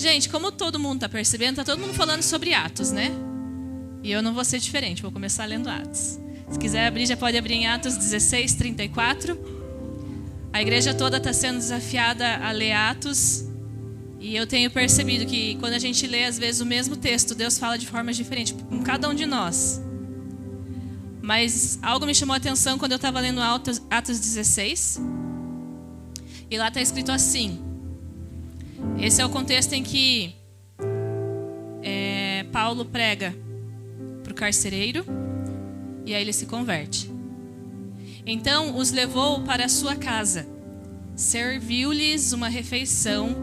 Gente, como todo mundo está percebendo, está todo mundo falando sobre Atos, né? E eu não vou ser diferente, vou começar lendo Atos. Se quiser abrir, já pode abrir em Atos 16, 34. A igreja toda está sendo desafiada a ler Atos. E eu tenho percebido que quando a gente lê, às vezes, o mesmo texto, Deus fala de formas diferentes com cada um de nós. Mas algo me chamou a atenção quando eu estava lendo Atos 16. E lá está escrito assim. Esse é o contexto em que Paulo prega para o carcereiro. E aí ele se converte. Então os levou para a sua casa. Serviu-lhes uma refeição.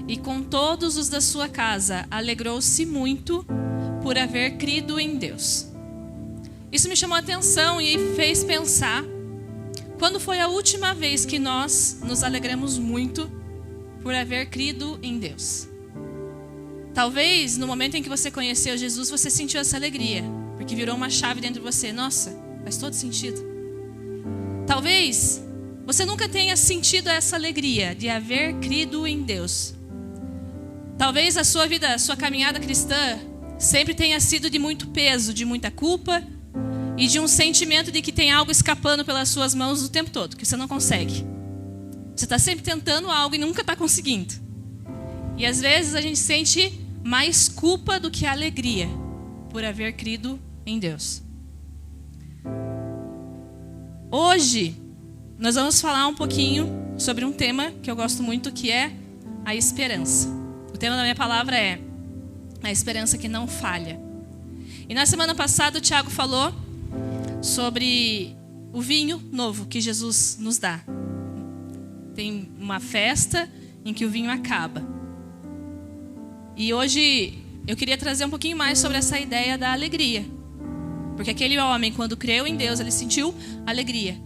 E com todos os da sua casa alegrou-se muito por haver crido em Deus. Isso me chamou a atenção e fez pensar. Quando foi a última vez que nós nos alegramos muito por haver crido em Deus? Talvez no momento em que você conheceu Jesus, você sentiu essa alegria. Porque virou uma chave dentro de você. Nossa, faz todo sentido. Talvez você nunca tenha sentido essa alegria de haver crido em Deus. Talvez a sua vida, a sua caminhada cristã sempre tenha sido de muito peso, de muita culpa e de um sentimento de que tem algo escapando pelas suas mãos o tempo todo, que você não consegue. Você está sempre tentando algo e nunca está conseguindo. E às vezes a gente sente mais culpa do que alegria por haver crido em Deus. Hoje nós vamos falar um pouquinho sobre um tema que eu gosto muito, que é a esperança. O tema da minha palavra é a esperança que não falha. E na semana passada o Tiago falou sobre o vinho novo que Jesus nos dá. Tem uma festa em que o vinho acaba. E hoje eu queria trazer um pouquinho mais sobre essa ideia da alegria. Porque aquele homem, quando creu em Deus, ele sentiu alegria.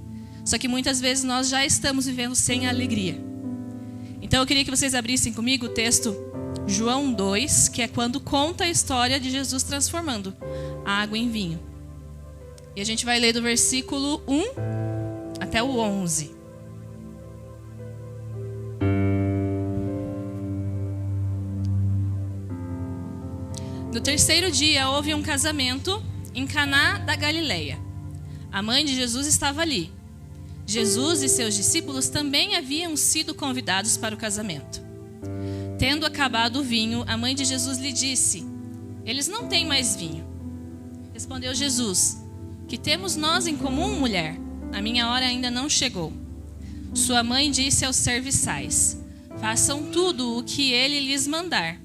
Só que muitas vezes nós já estamos vivendo sem alegria. Então eu queria que vocês abrissem comigo o texto João 2, que é quando conta a história de Jesus transformando a água em vinho. E a gente vai ler do versículo 1 até o 11. No terceiro dia houve um casamento em Caná da Galileia. A mãe de Jesus estava ali. Jesus e seus discípulos também haviam sido convidados para o casamento. Tendo acabado o vinho, a mãe de Jesus lhe disse: eles não têm mais vinho. Respondeu Jesus: que temos nós em comum, mulher? A minha hora ainda não chegou. Sua mãe disse aos serviçais: façam tudo o que ele lhes mandar.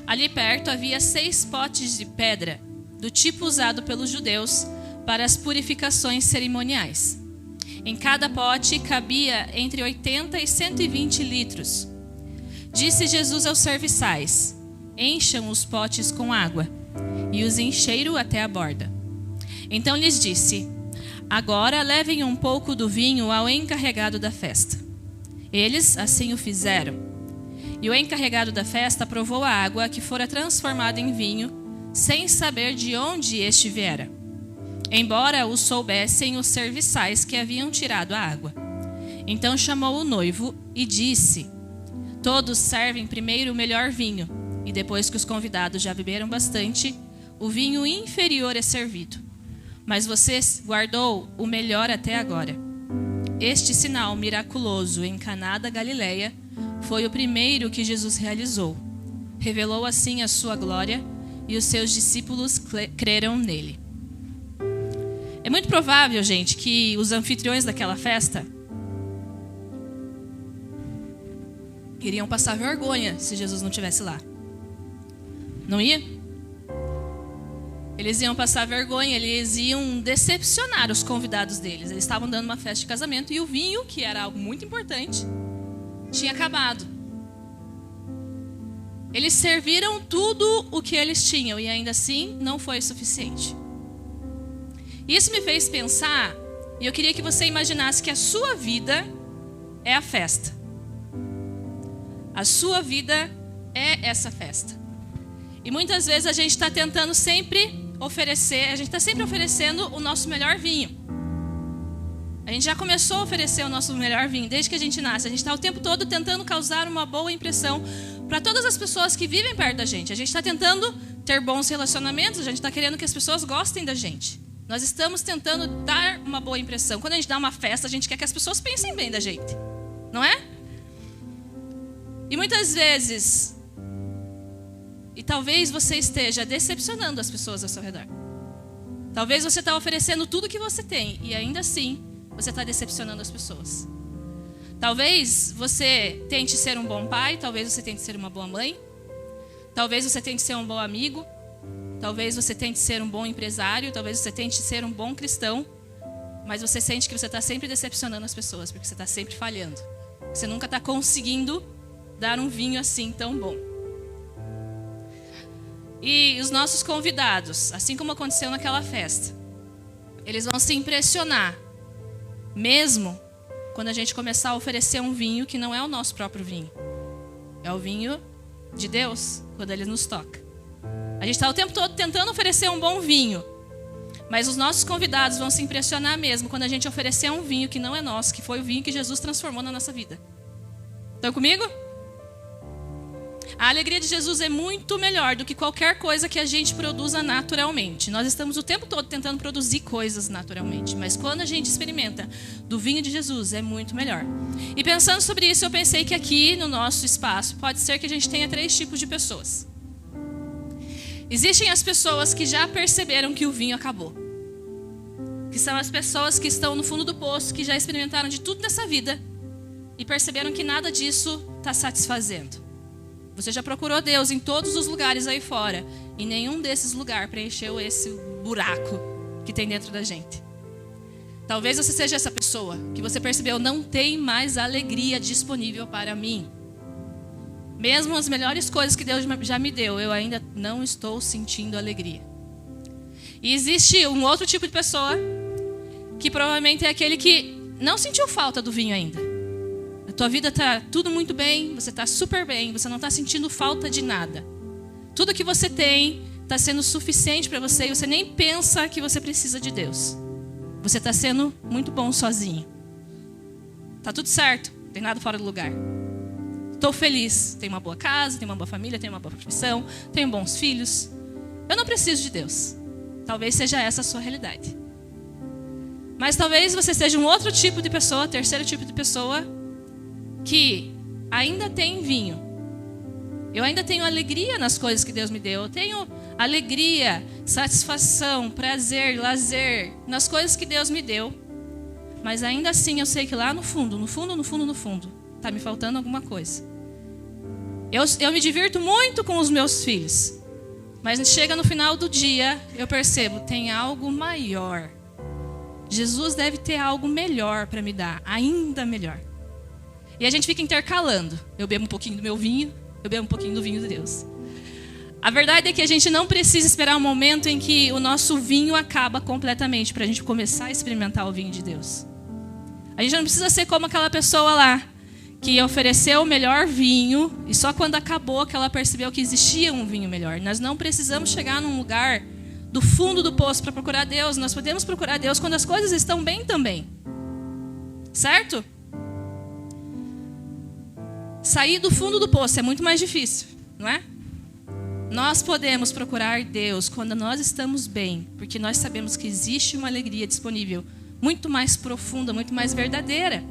Ali perto havia 6 potes de pedra, do tipo usado pelos judeus para as purificações cerimoniais. Em cada pote cabia entre 80 e 120 litros. Disse Jesus aos serviçais: encham os potes com água. E os encheram até a borda. Então lhes disse: agora levem um pouco do vinho ao encarregado da festa. Eles assim o fizeram. E o encarregado da festa provou a água que fora transformada em vinho, sem saber de onde este viera, embora o soubessem os serviçais que haviam tirado a água. Então chamou o noivo e disse: todos servem primeiro o melhor vinho, e depois que os convidados já beberam bastante, o vinho inferior é servido. Mas você guardou o melhor até agora. Este sinal miraculoso em Caná da Galileia foi o primeiro que Jesus realizou. Revelou assim a sua glória, e os seus discípulos creram nele. É muito provável, gente, que os anfitriões daquela festa iriam passar vergonha se Jesus não estivesse lá. Não ia? Eles iam passar vergonha, eles iam decepcionar os convidados deles. Eles estavam dando uma festa de casamento e o vinho, que era algo muito importante, tinha acabado. Eles serviram tudo o que eles tinham e ainda assim não foi suficiente. Isso me fez pensar, e eu queria que você imaginasse que a sua vida é a festa. A sua vida é essa festa. E muitas vezes a gente está tentando sempre oferecer, a gente está sempre oferecendo o nosso melhor vinho. A gente já começou a oferecer o nosso melhor vinho desde que a gente nasce. A gente está o tempo todo tentando causar uma boa impressão para todas as pessoas que vivem perto da gente. A gente está tentando ter bons relacionamentos, a gente está querendo que as pessoas gostem da gente. Nós estamos tentando dar uma boa impressão. Quando a gente dá uma festa, a gente quer que as pessoas pensem bem da gente, não é? E muitas vezes, e talvez você esteja decepcionando as pessoas ao seu redor. Talvez você está oferecendo tudo que você tem e ainda assim você está decepcionando as pessoas. Talvez você tente ser um bom pai, talvez você tente ser uma boa mãe, talvez você tente ser um bom amigo, talvez você tente ser um bom empresário, talvez você tente ser um bom cristão, mas você sente que você está sempre decepcionando as pessoas, porque você está sempre falhando. Você nunca está conseguindo dar um vinho assim tão bom. E os nossos convidados, assim como aconteceu naquela festa, eles vão se impressionar, mesmo quando a gente começar a oferecer um vinho que não é o nosso próprio vinho. É o vinho de Deus, quando Ele nos toca. A gente está o tempo todo tentando oferecer um bom vinho, mas os nossos convidados vão se impressionar mesmo quando a gente oferecer um vinho que não é nosso, que foi o vinho que Jesus transformou na nossa vida. Estão comigo? A alegria de Jesus é muito melhor do que qualquer coisa que a gente produza naturalmente. Nós estamos o tempo todo tentando produzir coisas naturalmente, mas quando a gente experimenta do vinho de Jesus, é muito melhor. E pensando sobre isso, eu pensei que aqui no nosso espaço pode ser que a gente tenha 3 tipos de pessoas. Existem as pessoas que já perceberam que o vinho acabou, que são as pessoas que estão no fundo do poço, que já experimentaram de tudo nessa vida e perceberam que nada disso está satisfazendo. Você já procurou Deus em todos os lugares aí fora e nenhum desses lugares preencheu esse buraco que tem dentro da gente. Talvez você seja essa pessoa que você percebeu, não tem mais alegria disponível para mim. Mesmo as melhores coisas que Deus já me deu, eu ainda não estou sentindo alegria. E existe um outro tipo de pessoa que provavelmente é aquele que não sentiu falta do vinho ainda. A tua vida está tudo muito bem, você está super bem, você não está sentindo falta de nada. Tudo que você tem está sendo suficiente para você e você nem pensa que você precisa de Deus. Você está sendo muito bom sozinho. Está tudo certo, não tem nada fora do lugar. Estou feliz, tenho uma boa casa, tenho uma boa família, tenho uma boa profissão, tenho bons filhos. Eu não preciso de Deus. Talvez seja essa a sua realidade. Mas talvez você seja um outro tipo de pessoa, terceiro tipo de pessoa, que ainda tem vinho. Eu ainda tenho alegria nas coisas que Deus me deu. Eu tenho alegria, satisfação, prazer, lazer nas coisas que Deus me deu. Mas ainda assim eu sei que lá no fundo, está me faltando alguma coisa. Eu me divirto muito com os meus filhos. Mas chega no final do dia, eu percebo, tem algo maior. Jesus deve ter algo melhor para me dar, ainda melhor. E a gente fica intercalando. Eu bebo um pouquinho do meu vinho, eu bebo um pouquinho do vinho de Deus. A verdade é que a gente não precisa esperar um momento em que o nosso vinho acaba completamente para a gente começar a experimentar o vinho de Deus. A gente não precisa ser como aquela pessoa lá que ofereceu o melhor vinho e só quando acabou que ela percebeu que existia um vinho melhor. Nós não precisamos chegar num lugar do fundo do poço para procurar Deus. Nós podemos procurar Deus quando as coisas estão bem também. Certo? Sair do fundo do poço é muito mais difícil, não é? Nós podemos procurar Deus quando nós estamos bem, porque nós sabemos que existe uma alegria disponível, muito mais profunda, muito mais verdadeira.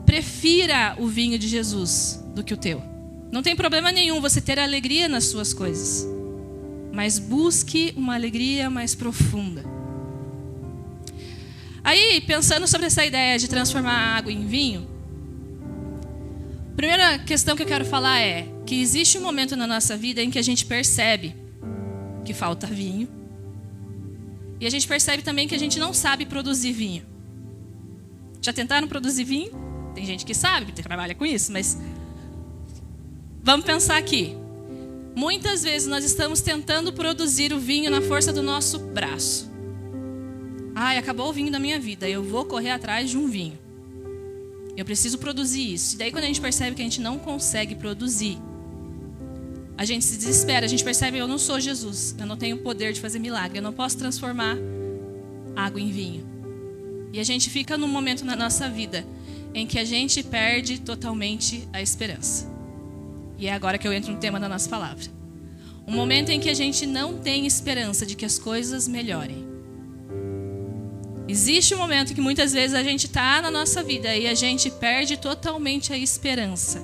Prefira o vinho de Jesus do que o teu. Não tem problema nenhum você ter alegria nas suas coisas, mas busque uma alegria mais profunda. Aí, pensando sobre essa ideia de transformar a água em vinho, a primeira questão que eu quero falar é que existe um momento na nossa vida em que a gente percebe que falta vinho. E a gente percebe também que a gente não sabe produzir vinho. Já tentaram produzir vinho? Tem gente que sabe, que trabalha com isso, mas vamos pensar aqui. Muitas vezes nós estamos tentando produzir o vinho na força do nosso braço. Ai, acabou o vinho da minha vida, eu vou correr atrás de um vinho. Eu preciso produzir isso. E daí quando a gente percebe que a gente não consegue produzir, a gente se desespera, a gente percebe, eu não sou Jesus, eu não tenho o poder de fazer milagre, eu não posso transformar água em vinho. E a gente fica num momento na nossa vida em que a gente perde totalmente a esperança. E é agora que eu entro no tema da nossa palavra. Um momento em que a gente não tem esperança de que as coisas melhorem. Existe um momento que muitas vezes a gente está na nossa vida e a gente perde totalmente a esperança.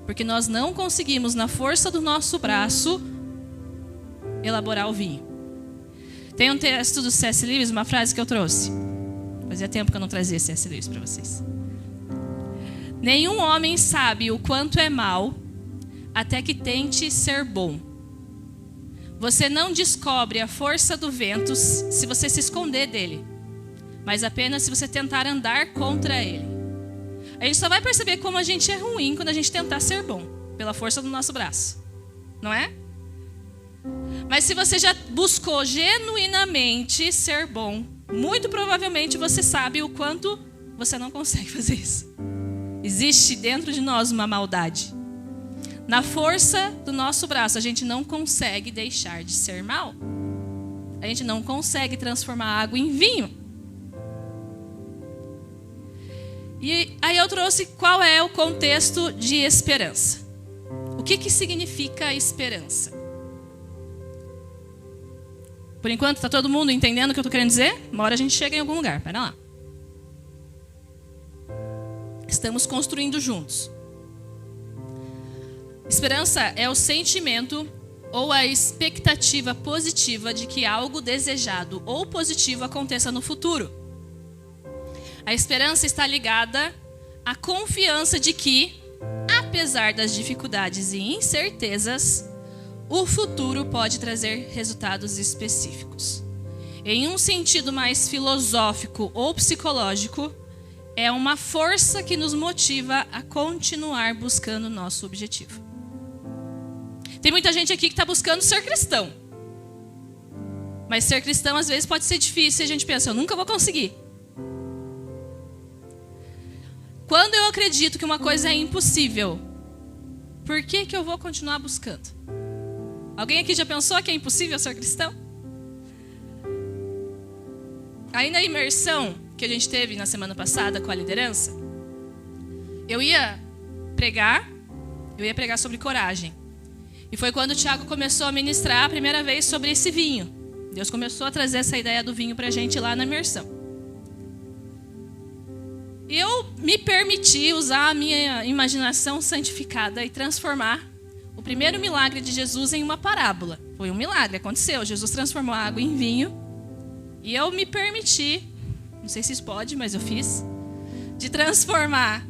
Porque nós não conseguimos, na força do nosso braço, elaborar o vinho. Tem um texto do C.S. Lewis, uma frase que eu trouxe. Fazia tempo que eu não trazia C.S. Lewis para vocês. Nenhum homem sabe o quanto é mal até que tente ser bom. Você não descobre a força do vento se você se esconder dele, mas apenas se você tentar andar contra ele. A gente só vai perceber como a gente é ruim quando a gente tentar ser bom, pela força do nosso braço, não é? Mas se você já buscou genuinamente ser bom, muito provavelmente você sabe o quanto você não consegue fazer isso. Existe dentro de nós uma maldade. Na força do nosso braço, a gente não consegue deixar de ser mal. A gente não consegue transformar água em vinho. E aí eu trouxe qual é o contexto de esperança. O que significa esperança? Por enquanto, está todo mundo entendendo o que eu estou querendo dizer? Uma hora a gente chega em algum lugar. Pera lá. Estamos construindo juntos. Esperança é o sentimento ou a expectativa positiva de que algo desejado ou positivo aconteça no futuro. A esperança está ligada à confiança de que, apesar das dificuldades e incertezas, o futuro pode trazer resultados específicos. Em um sentido mais filosófico ou psicológico, é uma força que nos motiva a continuar buscando o nosso objetivo. Tem muita gente aqui que está buscando ser cristão. Mas ser cristão às vezes pode ser difícil e a gente pensa, eu nunca vou conseguir. Quando eu acredito que uma coisa é impossível, por que eu vou continuar buscando? Alguém aqui já pensou que é impossível ser cristão? Aí na imersão que a gente teve na semana passada com a liderança, eu ia pregar sobre coragem. E foi quando o Tiago começou a ministrar a primeira vez sobre esse vinho. Deus começou a trazer essa ideia do vinho pra gente lá na imersão. E eu me permiti usar a minha imaginação santificada e transformar o primeiro milagre de Jesus em uma parábola. Foi um milagre, aconteceu. Jesus transformou a água em vinho. E eu me permiti, não sei se isso pode, mas eu fiz, de transformar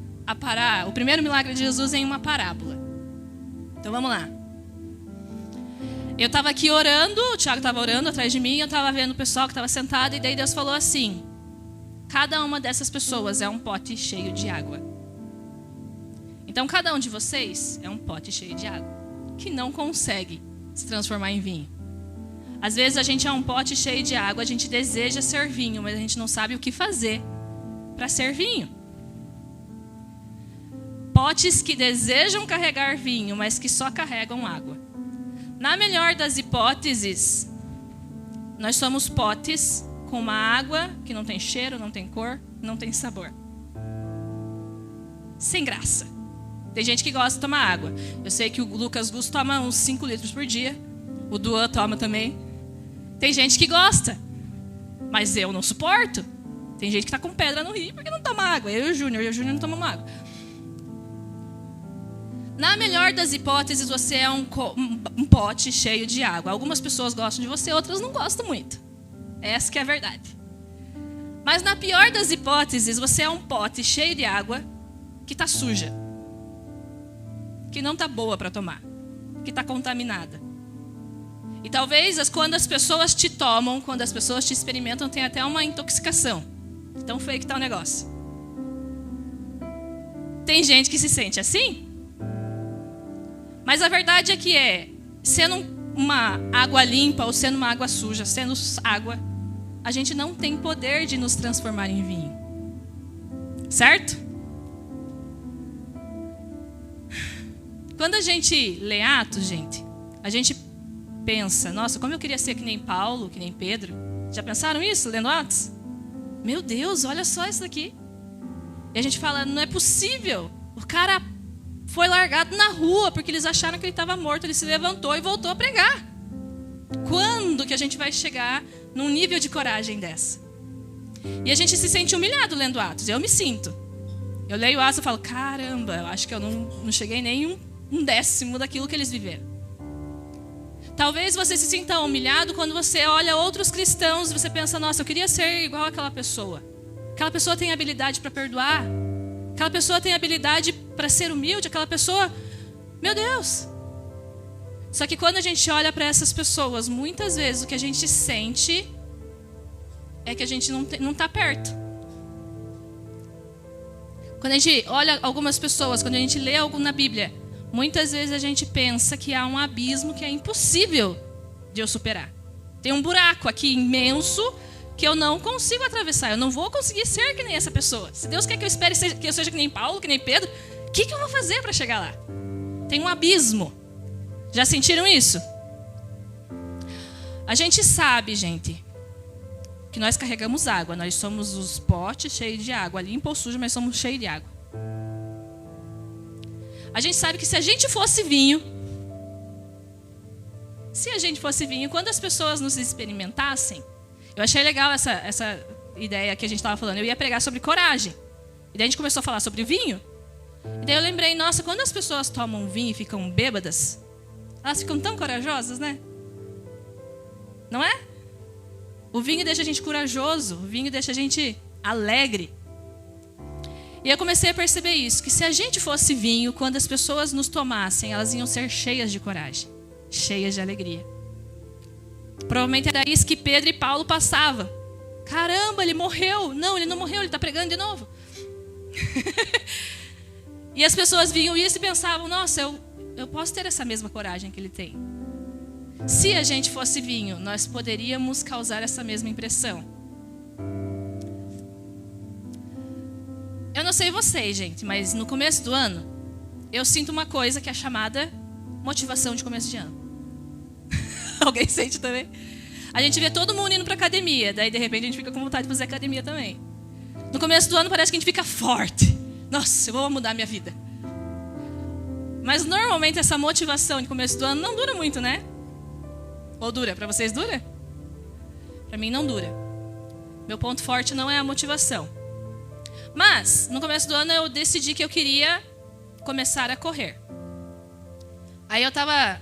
o primeiro milagre de Jesus em uma parábola. Então vamos lá. Eu estava aqui orando, o Tiago estava orando atrás de mim, eu estava vendo o pessoal que estava sentado, e daí Deus falou assim: cada uma dessas pessoas é um pote cheio de água. Então cada um de vocês é um pote cheio de água, que não consegue se transformar em vinho. Às vezes a gente é um pote cheio de água, a gente deseja ser vinho, mas a gente não sabe o que fazer para ser vinho. Potes que desejam carregar vinho, mas que só carregam água. Na melhor das hipóteses, nós somos potes com uma água que não tem cheiro, não tem cor, não tem sabor. Sem graça. Tem gente que gosta de tomar água. Eu sei que o Lucas Gusto toma uns 5 litros por dia. O Duan toma também. Tem gente que gosta. Mas eu não suporto. Tem gente que está com pedra no rio porque não toma água. Eu e o Júnior não tomamos água. Na melhor das hipóteses, você é um pote cheio de água. Algumas pessoas gostam de você, outras não gostam muito. Essa que é a verdade. Mas na pior das hipóteses, você é um pote cheio de água que está suja. Que não está boa para tomar. Que está contaminada. E talvez quando as pessoas te tomam, quando as pessoas te experimentam, tem até uma intoxicação. Tão feio que está o negócio. Tem gente que se sente assim. Mas a verdade é que sendo uma água limpa ou sendo uma água suja, sendo água, a gente não tem poder de nos transformar em vinho. Certo? Quando a gente lê Atos, gente, a gente pensa, nossa, como eu queria ser que nem Paulo, que nem Pedro. Já pensaram isso lendo Atos? Meu Deus, olha só isso daqui. E a gente fala, não é possível. O cara foi largado na rua porque eles acharam que ele estava morto. Ele se levantou e voltou a pregar. Quando que a gente vai chegar num nível de coragem dessa? E a gente se sente humilhado lendo Atos. Eu me sinto. Eu leio Atos e falo, caramba, eu acho que eu não cheguei nem um décimo daquilo que eles viveram. Talvez você se sinta humilhado quando você olha outros cristãos e você pensa, nossa, eu queria ser igual àquela pessoa. Aquela pessoa tem habilidade para perdoar. Aquela pessoa tem habilidade para ser humilde. Aquela pessoa, meu Deus. Só que quando a gente olha para essas pessoas, muitas vezes o que a gente sente é que a gente não está perto. Quando a gente olha algumas pessoas, quando a gente lê algo na Bíblia, muitas vezes a gente pensa que há um abismo que é impossível de eu superar. Tem um buraco aqui imenso que eu não consigo atravessar. Eu não vou conseguir ser que nem essa pessoa. Se Deus quer que eu espere que eu seja que nem Paulo, que nem Pedro, o que eu vou fazer para chegar lá? Tem um abismo. Já sentiram isso? A gente sabe, gente, que nós carregamos água. Nós somos os potes cheios de água. Limpa ou suja, mas somos cheios de água. A gente sabe que se a gente fosse vinho, quando as pessoas nos experimentassem, eu achei legal essa ideia que a gente estava falando. Eu ia pregar sobre coragem. E daí a gente começou a falar sobre vinho. E daí eu lembrei, nossa, quando as pessoas tomam vinho e ficam bêbadas, elas ficam tão corajosas, né? Não é? O vinho deixa a gente corajoso. O vinho deixa a gente alegre. E eu comecei a perceber isso, que se a gente fosse vinho, quando as pessoas nos tomassem, elas iam ser cheias de coragem, cheias de alegria. Provavelmente era isso que Pedro e Paulo passavam. Caramba, ele morreu. Não, ele não morreu, ele está pregando de novo. E as pessoas viam isso e pensavam, nossa, eu posso ter essa mesma coragem que ele tem. Se a gente fosse vinho, nós poderíamos causar essa mesma impressão. Eu não sei vocês, gente, mas no começo do ano, eu sinto uma coisa que é chamada motivação de começo de ano. Alguém sente também? A gente vê todo mundo indo para academia, daí de repente a gente fica com vontade de fazer academia também. No começo do ano parece que a gente fica forte. Nossa, eu vou mudar minha vida. Mas normalmente essa motivação de começo do ano não dura muito, né? Ou dura? Para vocês dura? Para mim não dura. Meu ponto forte não é a motivação. Mas, no começo do ano eu decidi que eu queria começar a correr. Aí eu estava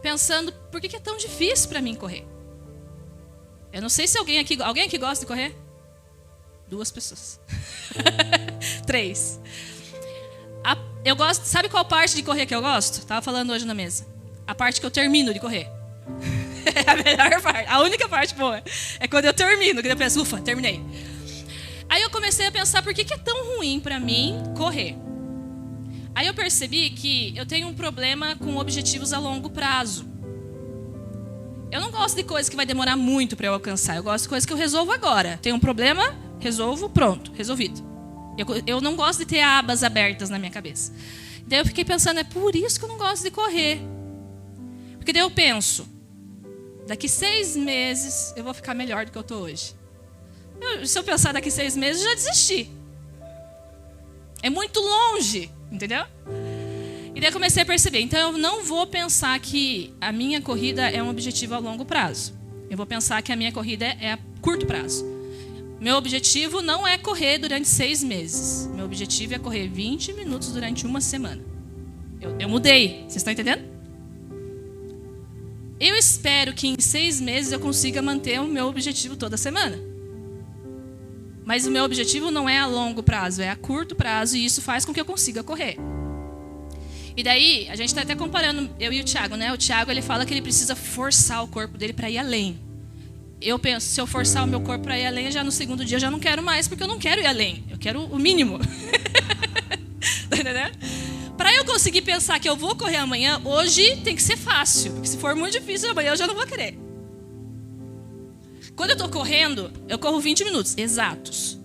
pensando, por que é tão difícil para mim correr? Eu não sei se alguém aqui gosta de correr? 2 pessoas. 3. Eu gosto, sabe qual parte de correr que eu gosto? Estava falando hoje na mesa. A parte que eu termino de correr. É a melhor parte. A única parte boa é quando eu termino, que eu penso, ufa, terminei. Aí eu comecei a pensar, por que é tão ruim para mim correr? Aí eu percebi que eu tenho um problema com objetivos a longo prazo. Eu não gosto de coisa que vai demorar muito para eu alcançar. Eu gosto de coisa que eu resolvo agora. Tenho um problema, resolvo, pronto, resolvido. Eu não gosto de ter abas abertas na minha cabeça. Daí eu fiquei pensando, é por isso que eu não gosto de correr. Porque daí eu penso, daqui 6 meses eu vou ficar melhor do que eu estou hoje. Se eu pensar daqui 6 meses, eu já desisti. É muito longe, entendeu? E daí eu comecei a perceber, então eu não vou pensar que a minha corrida é um objetivo a longo prazo. Eu vou pensar que a minha corrida é a curto prazo. Meu objetivo não é correr durante 6 meses. Meu objetivo é correr 20 minutos durante uma semana. Eu mudei, vocês estão entendendo? Eu espero que em 6 meses eu consiga manter o meu objetivo toda semana. Mas o meu objetivo não é a longo prazo, é a curto prazo, e isso faz com que eu consiga correr. E daí, a gente está até comparando, eu e o Thiago, né? O Thiago, ele fala que ele precisa forçar o corpo dele para ir além. Eu penso, se eu forçar o meu corpo para ir além, já no segundo dia eu já não quero mais, porque eu não quero ir além. Eu quero o mínimo. Tá entendendo? Para eu conseguir pensar que eu vou correr amanhã, hoje tem que ser fácil. Porque se for muito difícil, amanhã eu já não vou querer. Quando eu estou correndo, eu corro 20 minutos, exatos.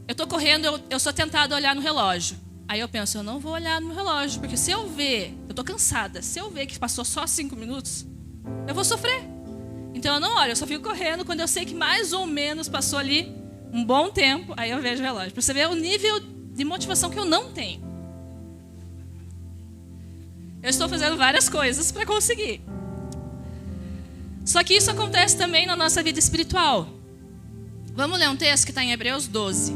Eu estou correndo, eu sou tentada a olhar no relógio. Aí eu penso, eu não vou olhar no relógio, porque se eu ver, eu estou cansada, se eu ver que passou só 5 minutos, eu vou sofrer. Então eu não olho, eu só fico correndo quando eu sei que mais ou menos passou ali um bom tempo, aí eu vejo o relógio. Para você ver o nível de motivação que eu não tenho. Eu estou fazendo várias coisas para conseguir. Só que isso acontece também na nossa vida espiritual. Vamos ler um texto que está em Hebreus 12.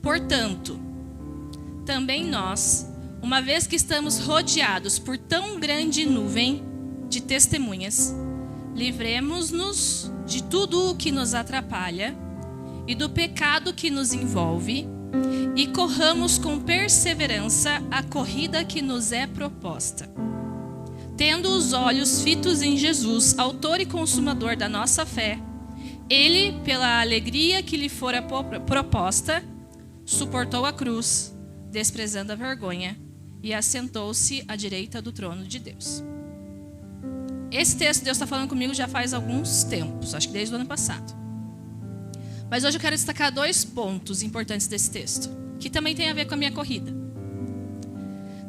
Portanto, também nós, uma vez que estamos rodeados por tão grande nuvem de testemunhas, livremos-nos de tudo o que nos atrapalha e do pecado que nos envolve e corramos com perseverança a corrida que nos é proposta. Tendo os olhos fitos em Jesus, autor e consumador da nossa fé, ele, pela alegria que lhe fora proposta, suportou a cruz, desprezando a vergonha, e assentou-se à direita do trono de Deus. Esse texto Deus está falando comigo já faz alguns tempos, acho que desde o ano passado. Mas hoje eu quero destacar 2 pontos importantes desse texto, que também tem a ver com a minha corrida.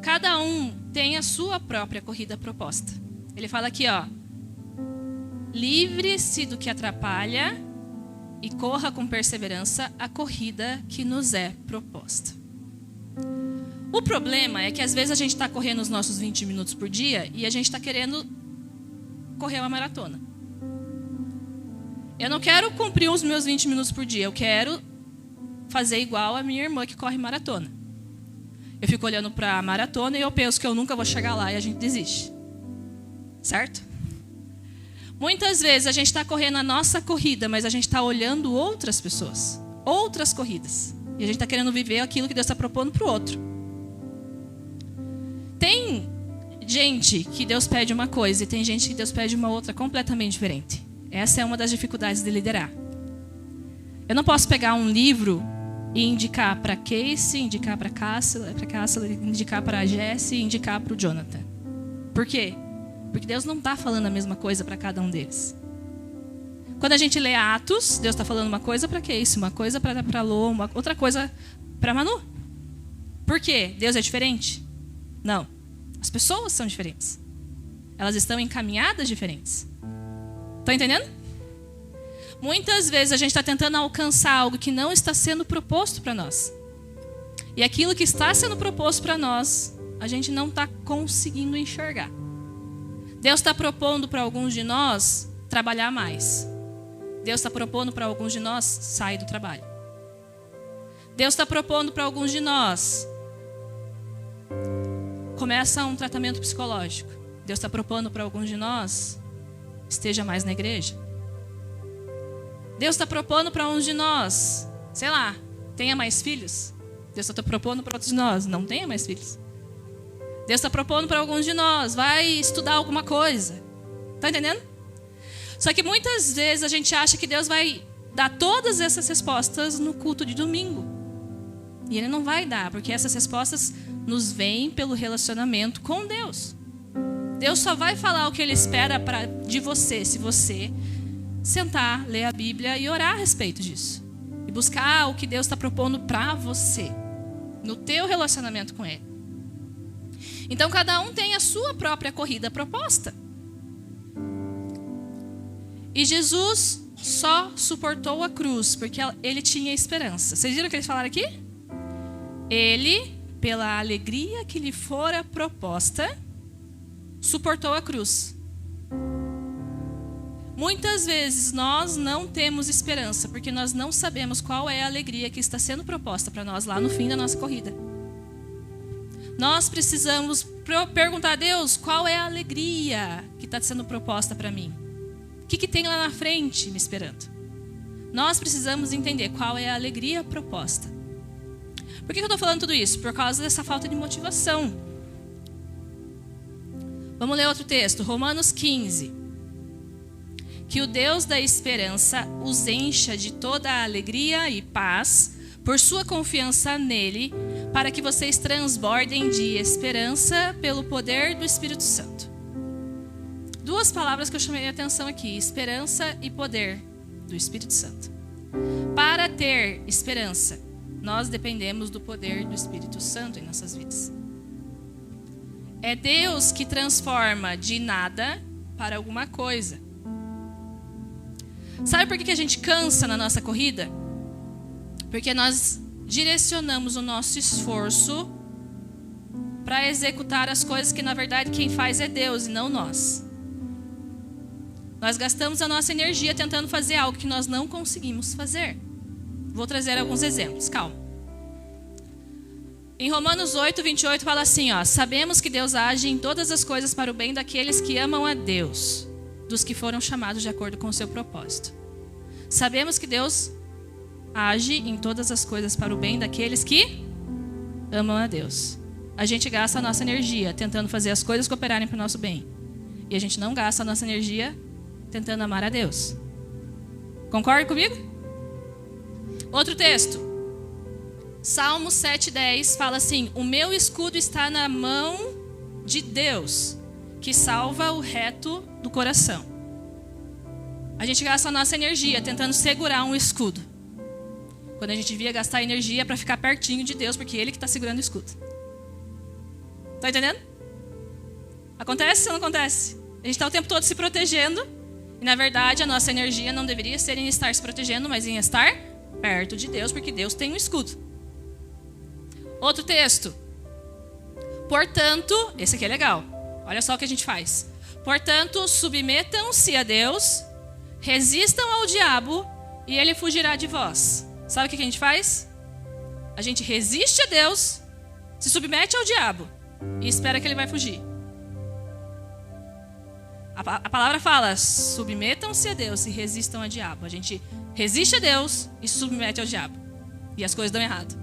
Cada um tem a sua própria corrida proposta. Ele fala aqui, ó: livre-se do que atrapalha e corra com perseverança a corrida que nos é proposta. O problema é que às vezes a gente está correndo os nossos 20 minutos por dia e a gente está querendo correr uma maratona. Eu não quero cumprir os meus 20 minutos por dia, eu quero fazer igual a minha irmã que corre maratona. Eu fico olhando para a maratona e eu penso que eu nunca vou chegar lá e a gente desiste. Certo? Muitas vezes a gente está correndo a nossa corrida, mas a gente está olhando outras pessoas, outras corridas. E a gente está querendo viver aquilo que Deus está propondo para o outro. Tem gente que Deus pede uma coisa e tem gente que Deus pede uma outra completamente diferente. Essa é uma das dificuldades de liderar. Eu não posso pegar um livro e indicar para Casey, indicar para Cássila, indicar para a Jessie e indicar para o Jonathan. Por quê? Porque Deus não está falando a mesma coisa para cada um deles. Quando a gente lê Atos, Deus está falando uma coisa para Casey, uma coisa para Lô, outra coisa para Manu. Por quê? Deus é diferente? Não. As pessoas são diferentes. Elas estão em caminhadas diferentes. Estão entendendo? Muitas vezes a gente está tentando alcançar algo que não está sendo proposto para nós. E aquilo que está sendo proposto para nós, a gente não está conseguindo enxergar. Deus está propondo para alguns de nós trabalhar mais. Deus está propondo para alguns de nós sair do trabalho. Deus está propondo para alguns de nós começa um tratamento psicológico. Deus está propondo para alguns de nós esteja mais na igreja. Deus está propondo para uns de nós, sei lá, tenha mais filhos. Deus está propondo para outros de nós, não tenha mais filhos. Deus está propondo para alguns de nós, vai estudar alguma coisa. Está entendendo? Só que muitas vezes a gente acha que Deus vai dar todas essas respostas no culto de domingo. E Ele não vai dar, porque essas respostas nos vêm pelo relacionamento com Deus. Deus só vai falar o que Ele espera de você, se você sentar, ler a Bíblia e orar a respeito disso. E buscar o que Deus está propondo para você, no teu relacionamento com Ele. Então, cada um tem a sua própria corrida proposta. E Jesus só suportou a cruz, porque Ele tinha esperança. Vocês viram o que eles falaram aqui? Ele, pela alegria que lhe fora proposta, suportou a cruz. Muitas vezes nós não temos esperança, porque nós não sabemos qual é a alegria que está sendo proposta para nós lá no fim da nossa corrida. Nós precisamos perguntar a Deus qual é a alegria que está sendo proposta para mim. O que tem lá na frente me esperando? Nós precisamos entender qual é a alegria proposta. Por que eu estou falando tudo isso? Por causa dessa falta de motivação. Vamos ler outro texto, Romanos 15. Que o Deus da esperança os encha de toda a alegria e paz por sua confiança nele, para que vocês transbordem de esperança pelo poder do Espírito Santo. 2 palavras que eu chamei a atenção aqui, esperança e poder do Espírito Santo. Para ter esperança, nós dependemos do poder do Espírito Santo em nossas vidas. É Deus que transforma de nada para alguma coisa. Sabe por que a gente cansa na nossa corrida? Porque nós direcionamos o nosso esforço para executar as coisas que, na verdade, quem faz é Deus e não nós. Nós gastamos a nossa energia tentando fazer algo que nós não conseguimos fazer. Vou trazer alguns exemplos, calma. Em Romanos 8, 28 fala assim, ó: sabemos que Deus age em todas as coisas para o bem daqueles que amam a Deus, dos que foram chamados de acordo com o seu propósito. Sabemos que Deus age em todas as coisas para o bem daqueles que amam a Deus. A gente gasta a nossa energia tentando fazer as coisas cooperarem para o nosso bem. E a gente não gasta a nossa energia tentando amar a Deus. Concorda comigo? Outro texto. Salmo 7:10 fala assim: o meu escudo está na mão de Deus, que salva o reto do coração. A gente gasta a nossa energia tentando segurar um escudo, quando a gente devia gastar energia para ficar pertinho de Deus, porque Ele que está segurando o escudo. Tá entendendo? Acontece ou não acontece? A gente está o tempo todo se protegendo, e na verdade a nossa energia não deveria ser em estar se protegendo, mas em estar perto de Deus, porque Deus tem um escudo. Outro texto. Portanto, esse aqui é legal. Olha só o que a gente faz. Portanto, submetam-se a Deus, resistam ao diabo e ele fugirá de vós. Sabe o que a gente faz? A gente resiste a Deus, se submete ao diabo e espera que ele vai fugir. A palavra fala: submetam-se a Deus e resistam ao diabo. A gente resiste a Deus e se submete ao diabo. E as coisas dão errado.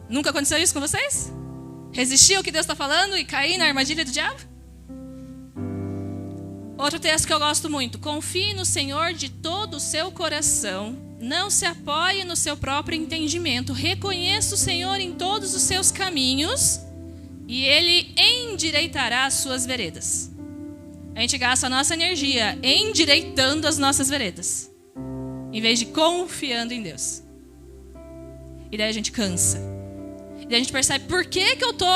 Nunca aconteceu isso com vocês? Resistir ao que Deus está falando e cair na armadilha do diabo? Outro texto que eu gosto muito: confie no Senhor de todo o seu coração, não se apoie no seu próprio entendimento, reconheça o Senhor em todos os seus caminhos e Ele endireitará as suas veredas. A gente gasta a nossa energia endireitando as nossas veredas, em vez de confiando em Deus. E daí a gente cansa. E daí a gente percebe: por que eu estou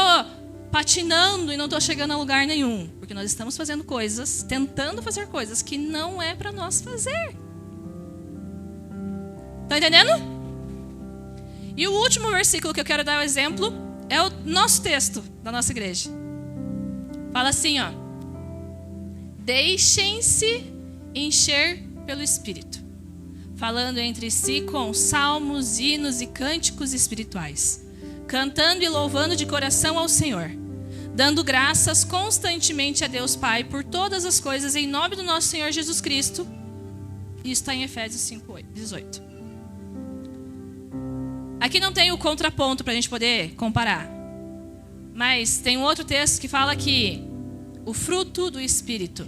patinando e não estou chegando a lugar nenhum? Porque nós estamos fazendo coisas, tentando fazer coisas que não é para nós fazer. Tá entendendo? E o último versículo que eu quero dar o exemplo é o nosso texto da nossa igreja. Fala assim, ó: deixem-se encher pelo Espírito, falando entre si com salmos, hinos e cânticos espirituais, cantando e louvando de coração ao Senhor, dando graças constantemente a Deus Pai por todas as coisas em nome do nosso Senhor Jesus Cristo. Isso está em Efésios 5:18. Aqui não tem o contraponto para a gente poder comparar, mas tem um outro texto que fala que o fruto do Espírito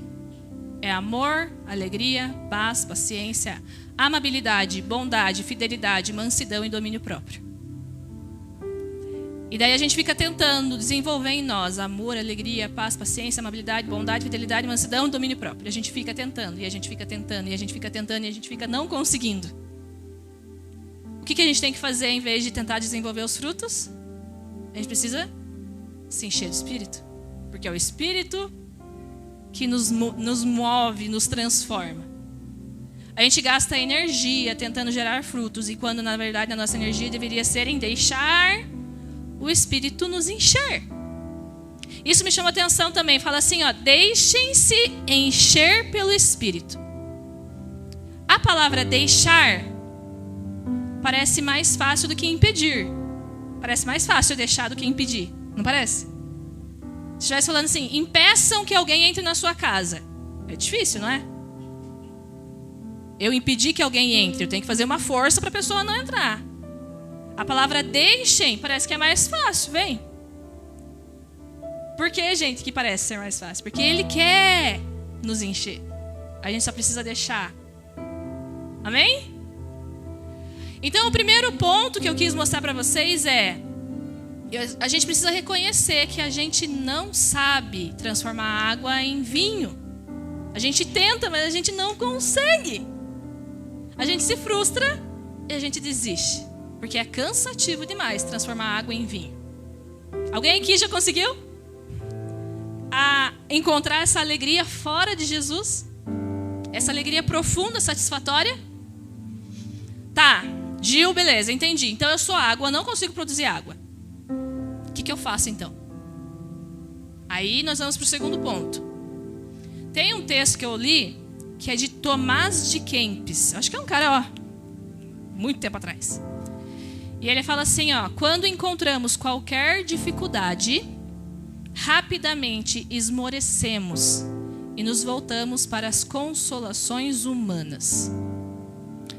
é amor, alegria, paz, paciência, amabilidade, bondade, fidelidade, mansidão e domínio próprio. E daí a gente fica tentando desenvolver em nós amor, alegria, paz, paciência, amabilidade, bondade, fidelidade, mansidão e domínio próprio. A gente fica tentando, e a gente fica tentando, e a gente fica tentando, e a gente fica não conseguindo. O que a gente tem que fazer em vez de tentar desenvolver os frutos? A gente precisa se encher do Espírito. Porque é o Espírito que nos move, nos transforma. A gente gasta energia tentando gerar frutos, e quando na verdade a nossa energia deveria ser em deixar o Espírito nos encher. Isso me chama a atenção também. Fala assim, ó: deixem-se encher pelo Espírito. A palavra deixar parece mais fácil do que impedir. Parece mais fácil deixar do que impedir. Não parece? Se estivesse falando assim: impeçam que alguém entre na sua casa. É difícil, não é? Eu impedir que alguém entre, eu tenho que fazer uma força para a pessoa não entrar. A palavra deixem parece que é mais fácil, vem. Por que, gente, que parece ser mais fácil? Porque Ele quer nos encher. A gente só precisa deixar. Amém? Então, o primeiro ponto que eu quis mostrar para vocês é: a gente precisa reconhecer que a gente não sabe transformar água em vinho. A gente tenta, mas a gente não consegue. A gente se frustra e a gente desiste, porque é cansativo demais transformar água em vinho. Alguém aqui já conseguiu encontrar essa alegria fora de Jesus? Essa alegria profunda, satisfatória? Tá, Gil, beleza, entendi. Então eu sou água, não consigo produzir água. O que eu faço então? Aí nós vamos para o segundo ponto. Tem um texto que eu li que é de Tomás de Kempis. Acho que é um cara, muito tempo atrás. E ele fala assim, quando encontramos qualquer dificuldade, rapidamente esmorecemos e nos voltamos para as consolações humanas.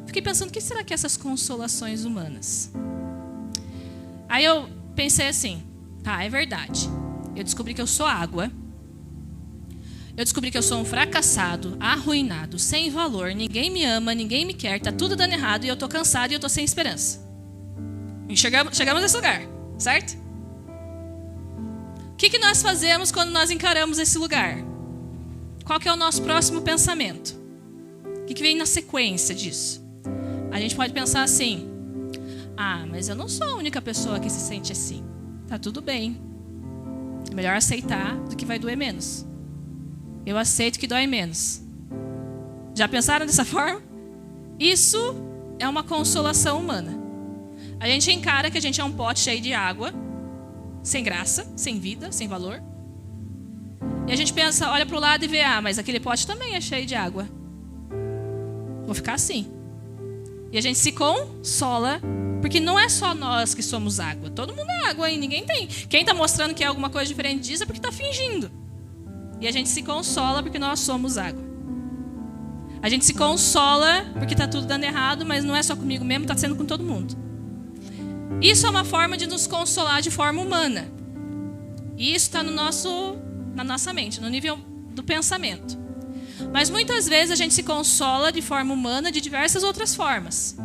Fiquei pensando, o que será que é essas consolações humanas? Aí eu pensei assim, é verdade. Eu descobri que eu sou água. Eu descobri que eu sou um fracassado, arruinado, sem valor. Ninguém me ama, ninguém me quer. Tá tudo dando errado e eu tô cansado e eu tô sem esperança. Chegamos nesse lugar, certo? O que nós fazemos quando nós encaramos esse lugar? Qual que é o nosso próximo pensamento? O que vem na sequência disso? A gente pode pensar assim, mas eu não sou a única pessoa que se sente assim. Tá tudo bem. É melhor aceitar do que vai doer menos. Eu aceito que dói menos. Já pensaram dessa forma? Isso é uma consolação humana. A gente encara que a gente é um pote cheio de água, sem graça, sem vida, sem valor. E a gente pensa, olha para o lado e vê, mas aquele pote também é cheio de água. Vou ficar assim. E a gente se consola, porque não é só nós que somos água. Todo mundo é água e ninguém tem. Quem está mostrando que é alguma coisa diferente disso é porque está fingindo. E a gente se consola porque nós somos água. A gente se consola porque está tudo dando errado, mas não é só comigo mesmo, está sendo com todo mundo. Isso é uma forma de nos consolar de forma humana. E isso está na nossa mente, no nível do pensamento. Mas muitas vezes a gente se consola de forma humana de diversas outras formas.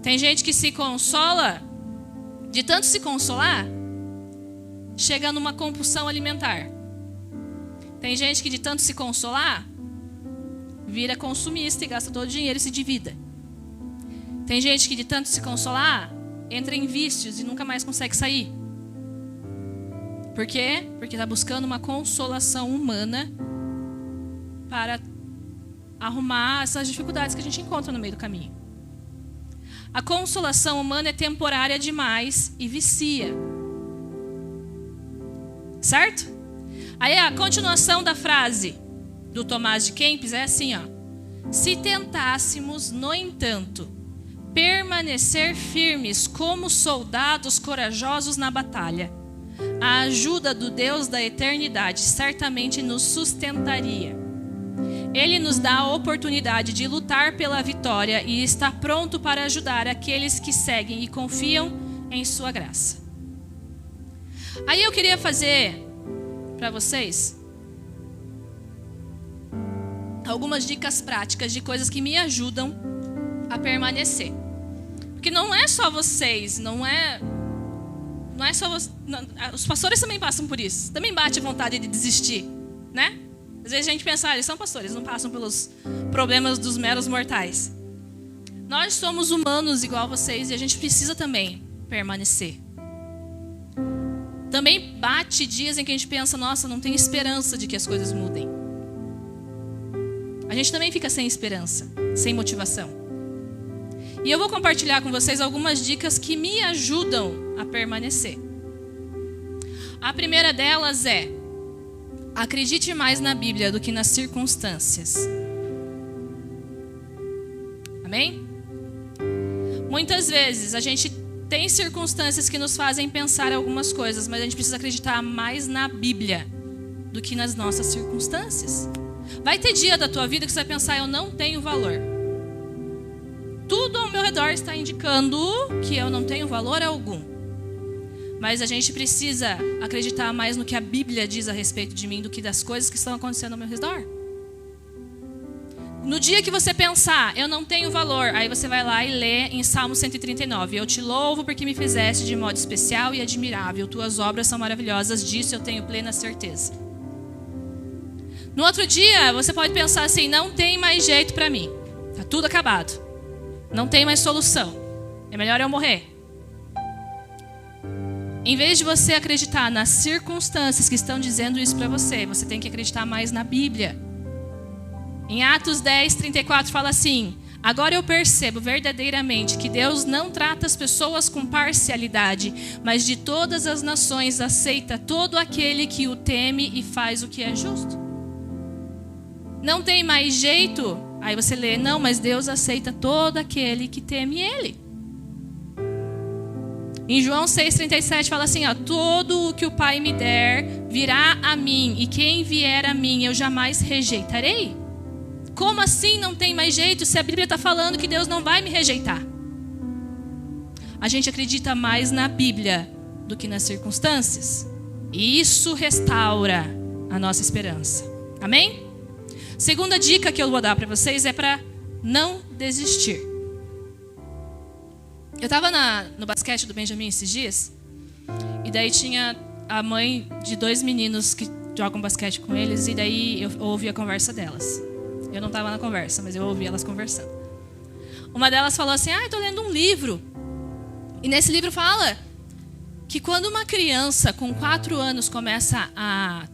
Tem gente que se consola, de tanto se consolar, chega numa compulsão alimentar. Tem gente que de tanto se consolar, vira consumista e gasta todo o dinheiro e se endivida. Tem gente que de tanto se consolar, entra em vícios e nunca mais consegue sair. Por quê? Porque está buscando uma consolação humana para arrumar essas dificuldades que a gente encontra no meio do caminho. A consolação humana é temporária demais e vicia. Certo? Aí a continuação da frase do Tomás de Kempis é assim, se tentássemos, no entanto, permanecer firmes como soldados corajosos na batalha, a ajuda do Deus da eternidade certamente nos sustentaria. Ele nos dá a oportunidade de lutar pela vitória e está pronto para ajudar aqueles que seguem e confiam em sua graça. Aí eu queria fazer para vocês algumas dicas práticas de coisas que me ajudam a permanecer. Porque não é só vocês, não é só vocês, os pastores também passam por isso. Também bate a vontade de desistir, né? Às vezes a gente pensa, eles são pastores, não passam pelos problemas dos meros mortais. Nós somos humanos igual vocês e a gente precisa também permanecer. Também bate dias em que a gente pensa, nossa, não tem esperança de que as coisas mudem. A gente também fica sem esperança, sem motivação. E eu vou compartilhar com vocês algumas dicas que me ajudam a permanecer. A primeira delas é: acredite mais na Bíblia do que nas circunstâncias. Amém? Muitas vezes a gente tem circunstâncias que nos fazem pensar algumas coisas, mas a gente precisa acreditar mais na Bíblia do que nas nossas circunstâncias. Vai ter dia da tua vida que você vai pensar, eu não tenho valor. Tudo ao meu redor está indicando que eu não tenho valor algum. Mas a gente precisa acreditar mais no que a Bíblia diz a respeito de mim do que das coisas que estão acontecendo ao meu redor. No dia que você pensar, eu não tenho valor, aí você vai lá e lê em Salmo 139. Eu te louvo porque me fizeste de modo especial e admirável. Tuas obras são maravilhosas, disso eu tenho plena certeza. No outro dia, você pode pensar assim, não tem mais jeito para mim. Está tudo acabado. Não tem mais solução. É melhor eu morrer. Em vez de você acreditar nas circunstâncias que estão dizendo isso para você, você tem que acreditar mais na Bíblia. Em Atos 10, 34 fala assim: Agora eu percebo verdadeiramente que Deus não trata as pessoas com parcialidade, mas de todas as nações aceita todo aquele que o teme e faz o que é justo. Não tem mais jeito? Aí você lê, não, mas Deus aceita todo aquele que teme Ele. Em João 6,37 fala assim, ó, todo o que o Pai me der virá a mim, e quem vier a mim eu jamais rejeitarei. Como assim não tem mais jeito se a Bíblia está falando que Deus não vai me rejeitar? A gente acredita mais na Bíblia do que nas circunstâncias. E isso restaura a nossa esperança. Amém? Segunda dica que eu vou dar para vocês é para não desistir. Eu estava no basquete do Benjamin esses dias. E daí tinha a mãe de 2 meninos que jogam basquete com eles. E daí eu ouvi a conversa delas. Eu não estava na conversa, mas eu ouvi elas conversando. Uma delas falou assim, eu estou lendo um livro. E nesse livro fala que quando uma criança com 4 anos começa a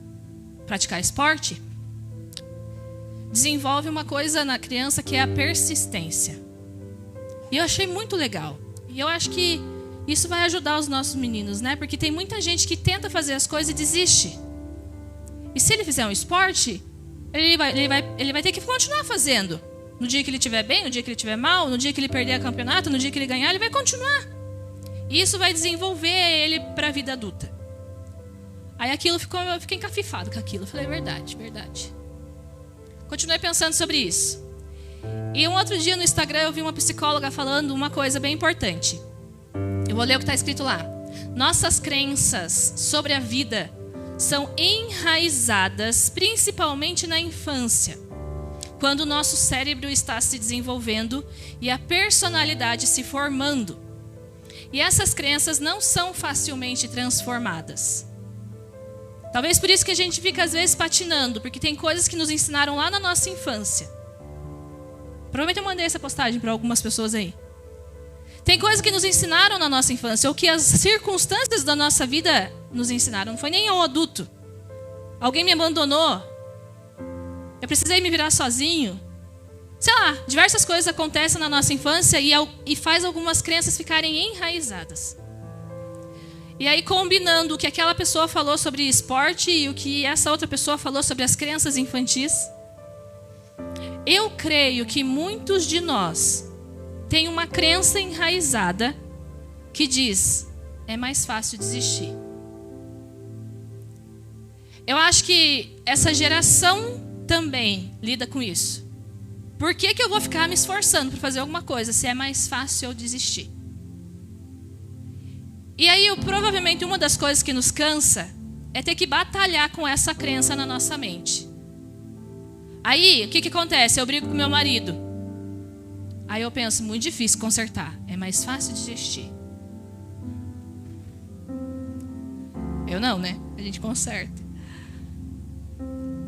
praticar esporte, desenvolve uma coisa na criança que é a persistência. E eu achei muito legal. E eu acho que isso vai ajudar os nossos meninos, né? Porque tem muita gente que tenta fazer as coisas e desiste. E se ele fizer um esporte, ele vai ter que continuar fazendo. No dia que ele estiver bem, no dia que ele estiver mal, no dia que ele perder a campeonato, no dia que ele ganhar, ele vai continuar. E isso vai desenvolver ele para a vida adulta. Aí eu fiquei encafifado com aquilo. Eu falei, verdade. Continuei pensando sobre isso. E um outro dia no Instagram eu vi uma psicóloga falando uma coisa bem importante. Eu vou ler o que está escrito lá. Nossas crenças sobre a vida são enraizadas principalmente na infância, quando o nosso cérebro está se desenvolvendo e a personalidade se formando. E essas crenças não são facilmente transformadas. Talvez por isso que a gente fica às vezes patinando, porque tem coisas que nos ensinaram lá na nossa infância. Provavelmente eu mandei essa postagem para algumas pessoas aí. Tem coisas que nos ensinaram na nossa infância, ou que as circunstâncias da nossa vida nos ensinaram. Não foi nem eu adulto. Alguém me abandonou. Eu precisei me virar sozinho. Sei lá, diversas coisas acontecem na nossa infância e faz algumas crenças ficarem enraizadas. E aí, combinando o que aquela pessoa falou sobre esporte e o que essa outra pessoa falou sobre as crenças infantis, eu creio que muitos de nós têm uma crença enraizada que diz, é mais fácil desistir. Eu acho que essa geração também lida com isso. Por que eu vou ficar me esforçando para fazer alguma coisa se é mais fácil eu desistir? E aí, provavelmente, uma das coisas que nos cansa é ter que batalhar com essa crença na nossa mente. Aí, o que acontece? Eu brigo com meu marido. Aí eu penso, muito difícil consertar. É mais fácil desistir. Eu não, né? A gente conserta.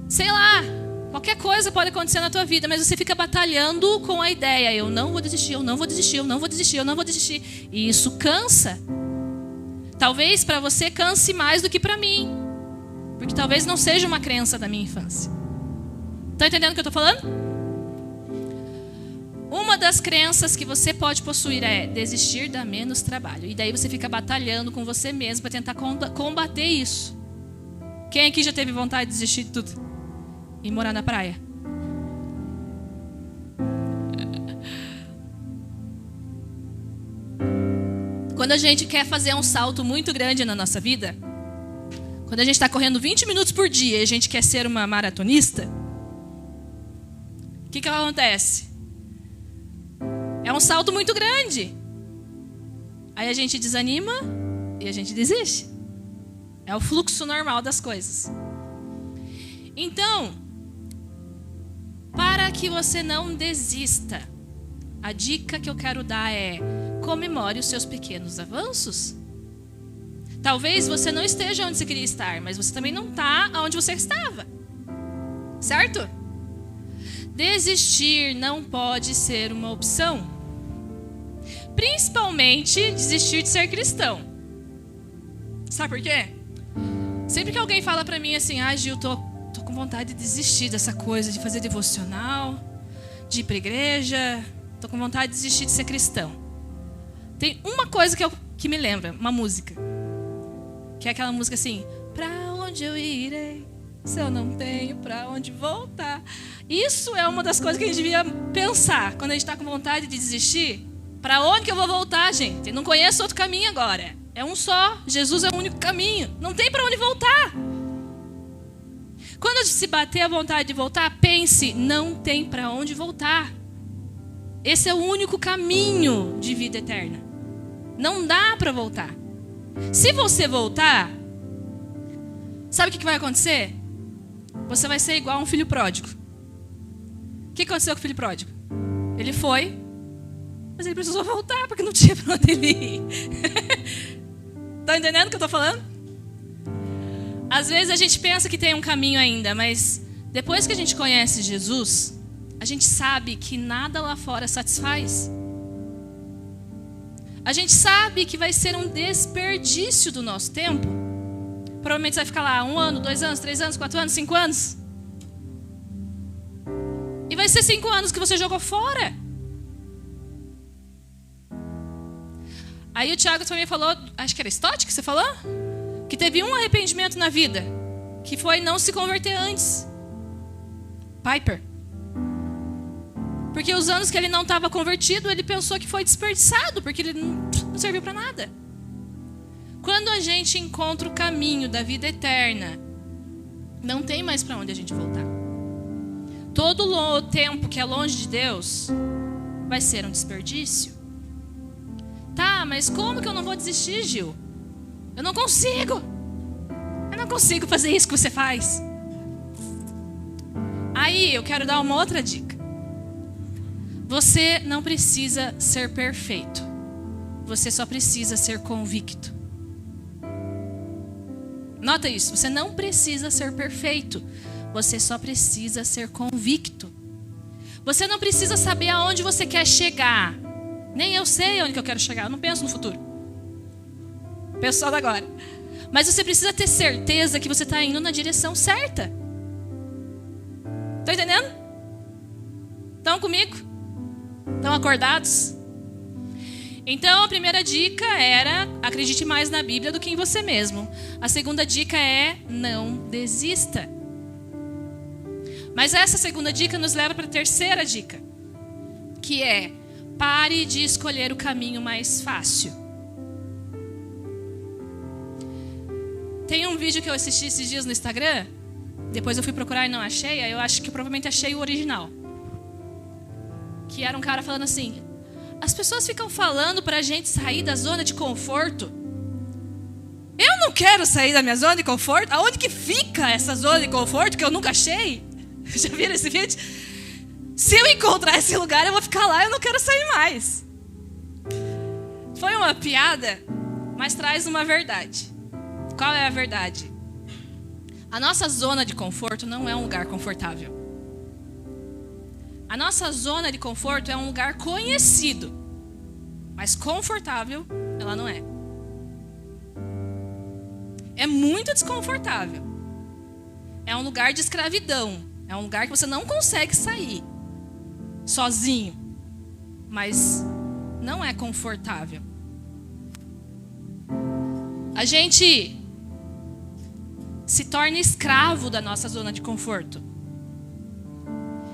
Sei lá, qualquer coisa pode acontecer na tua vida, mas você fica batalhando com a ideia, eu não vou desistir, eu não vou desistir, eu não vou desistir, eu não vou desistir. E isso cansa. Talvez para você canse mais do que para mim. Porque talvez não seja uma crença da minha infância. Tá entendendo o que eu tô falando? Uma das crenças que você pode possuir é desistir dá menos trabalho. E daí você fica batalhando com você mesmo para tentar combater isso. Quem aqui já teve vontade de desistir de tudo? E morar na praia? Quando a gente quer fazer um salto muito grande na nossa vida, quando a gente está correndo 20 minutos por dia e a gente quer ser uma maratonista, o que acontece? É um salto muito grande. Aí a gente desanima e a gente desiste. É o fluxo normal das coisas. Então, para que você não desista, a dica que eu quero dar é: comemore os seus pequenos avanços. Talvez você não esteja onde você queria estar, mas você também não está onde você estava. Certo? Desistir não pode ser uma opção. Principalmente desistir de ser cristão. Sabe por quê? Sempre que alguém fala pra mim assim, Gil, tô com vontade de desistir dessa coisa de fazer devocional, de ir pra igreja, Tô com vontade de desistir de ser cristão. Tem uma coisa que me lembra, uma música. Que é aquela música assim: pra onde eu irei, se eu não tenho pra onde voltar. Isso é uma das coisas que a gente devia pensar quando a gente está com vontade de desistir. Para onde que eu vou voltar, gente? Eu não conheço outro caminho agora. É um só. Jesus é o único caminho. Não tem para onde voltar. Quando se bater a vontade de voltar, pense: não tem para onde voltar. Esse é o único caminho de vida eterna. Não dá para voltar. Se você voltar, sabe o que vai acontecer? Você vai ser igual a um filho pródigo. O que aconteceu com o filho pródigo? Ele foi, mas ele precisou voltar porque não tinha para onde ele ir. Estão entendendo o que eu estou falando? Às vezes a gente pensa que tem um caminho ainda, mas depois que a gente conhece Jesus, a gente sabe que nada lá fora satisfaz. A gente sabe que vai ser um desperdício do nosso tempo. Provavelmente você vai ficar lá 1 ano, 2 anos, 3 anos, 4 anos, 5 anos. E vai ser 5 anos que você jogou fora. Aí o Tiago também falou, acho que era Stott que você falou? Que teve um arrependimento na vida, que foi não se converter antes. Piper. Porque os anos que ele não estava convertido, ele pensou que foi desperdiçado, porque ele não serviu para nada. Quando a gente encontra o caminho da vida eterna, não tem mais para onde a gente voltar. Todo o tempo que é longe de Deus vai ser um desperdício. Tá, mas como que eu não vou desistir, Gil? Eu não consigo fazer isso que você faz. Aí eu quero dar uma outra dica. Você não precisa ser perfeito. Você só precisa ser convicto. Nota isso, você não precisa ser perfeito. Você só precisa ser convicto. Você não precisa saber aonde você quer chegar. Nem eu sei onde que eu quero chegar, eu não penso no futuro. Penso só agora. Mas você precisa ter certeza que você está indo na direção certa. Estão entendendo? Estão comigo? Estão acordados? Então a primeira dica era: acredite mais na Bíblia do que em você mesmo. A segunda dica é: não desista. Mas essa segunda dica nos leva para a terceira dica, que é: pare de escolher o caminho mais fácil. Tem um vídeo que eu assisti esses dias no Instagram, depois eu fui procurar e não achei, aí eu acho que provavelmente achei o original. Que era um cara falando assim: as pessoas ficam falando pra gente sair da zona de conforto. Eu não quero sair da minha zona de conforto. Aonde que fica essa zona de conforto que eu nunca achei? Já viram esse vídeo? Se eu encontrar esse lugar, eu vou ficar lá, eu não quero sair mais. Foi uma piada, mas traz uma verdade. Qual é a verdade? A nossa zona de conforto não é um lugar confortável. A nossa zona de conforto é um lugar conhecido, mas confortável ela não é. É muito desconfortável. É um lugar de escravidão. É um lugar que você não consegue sair sozinho, mas não é confortável. A gente se torna escravo da nossa zona de conforto.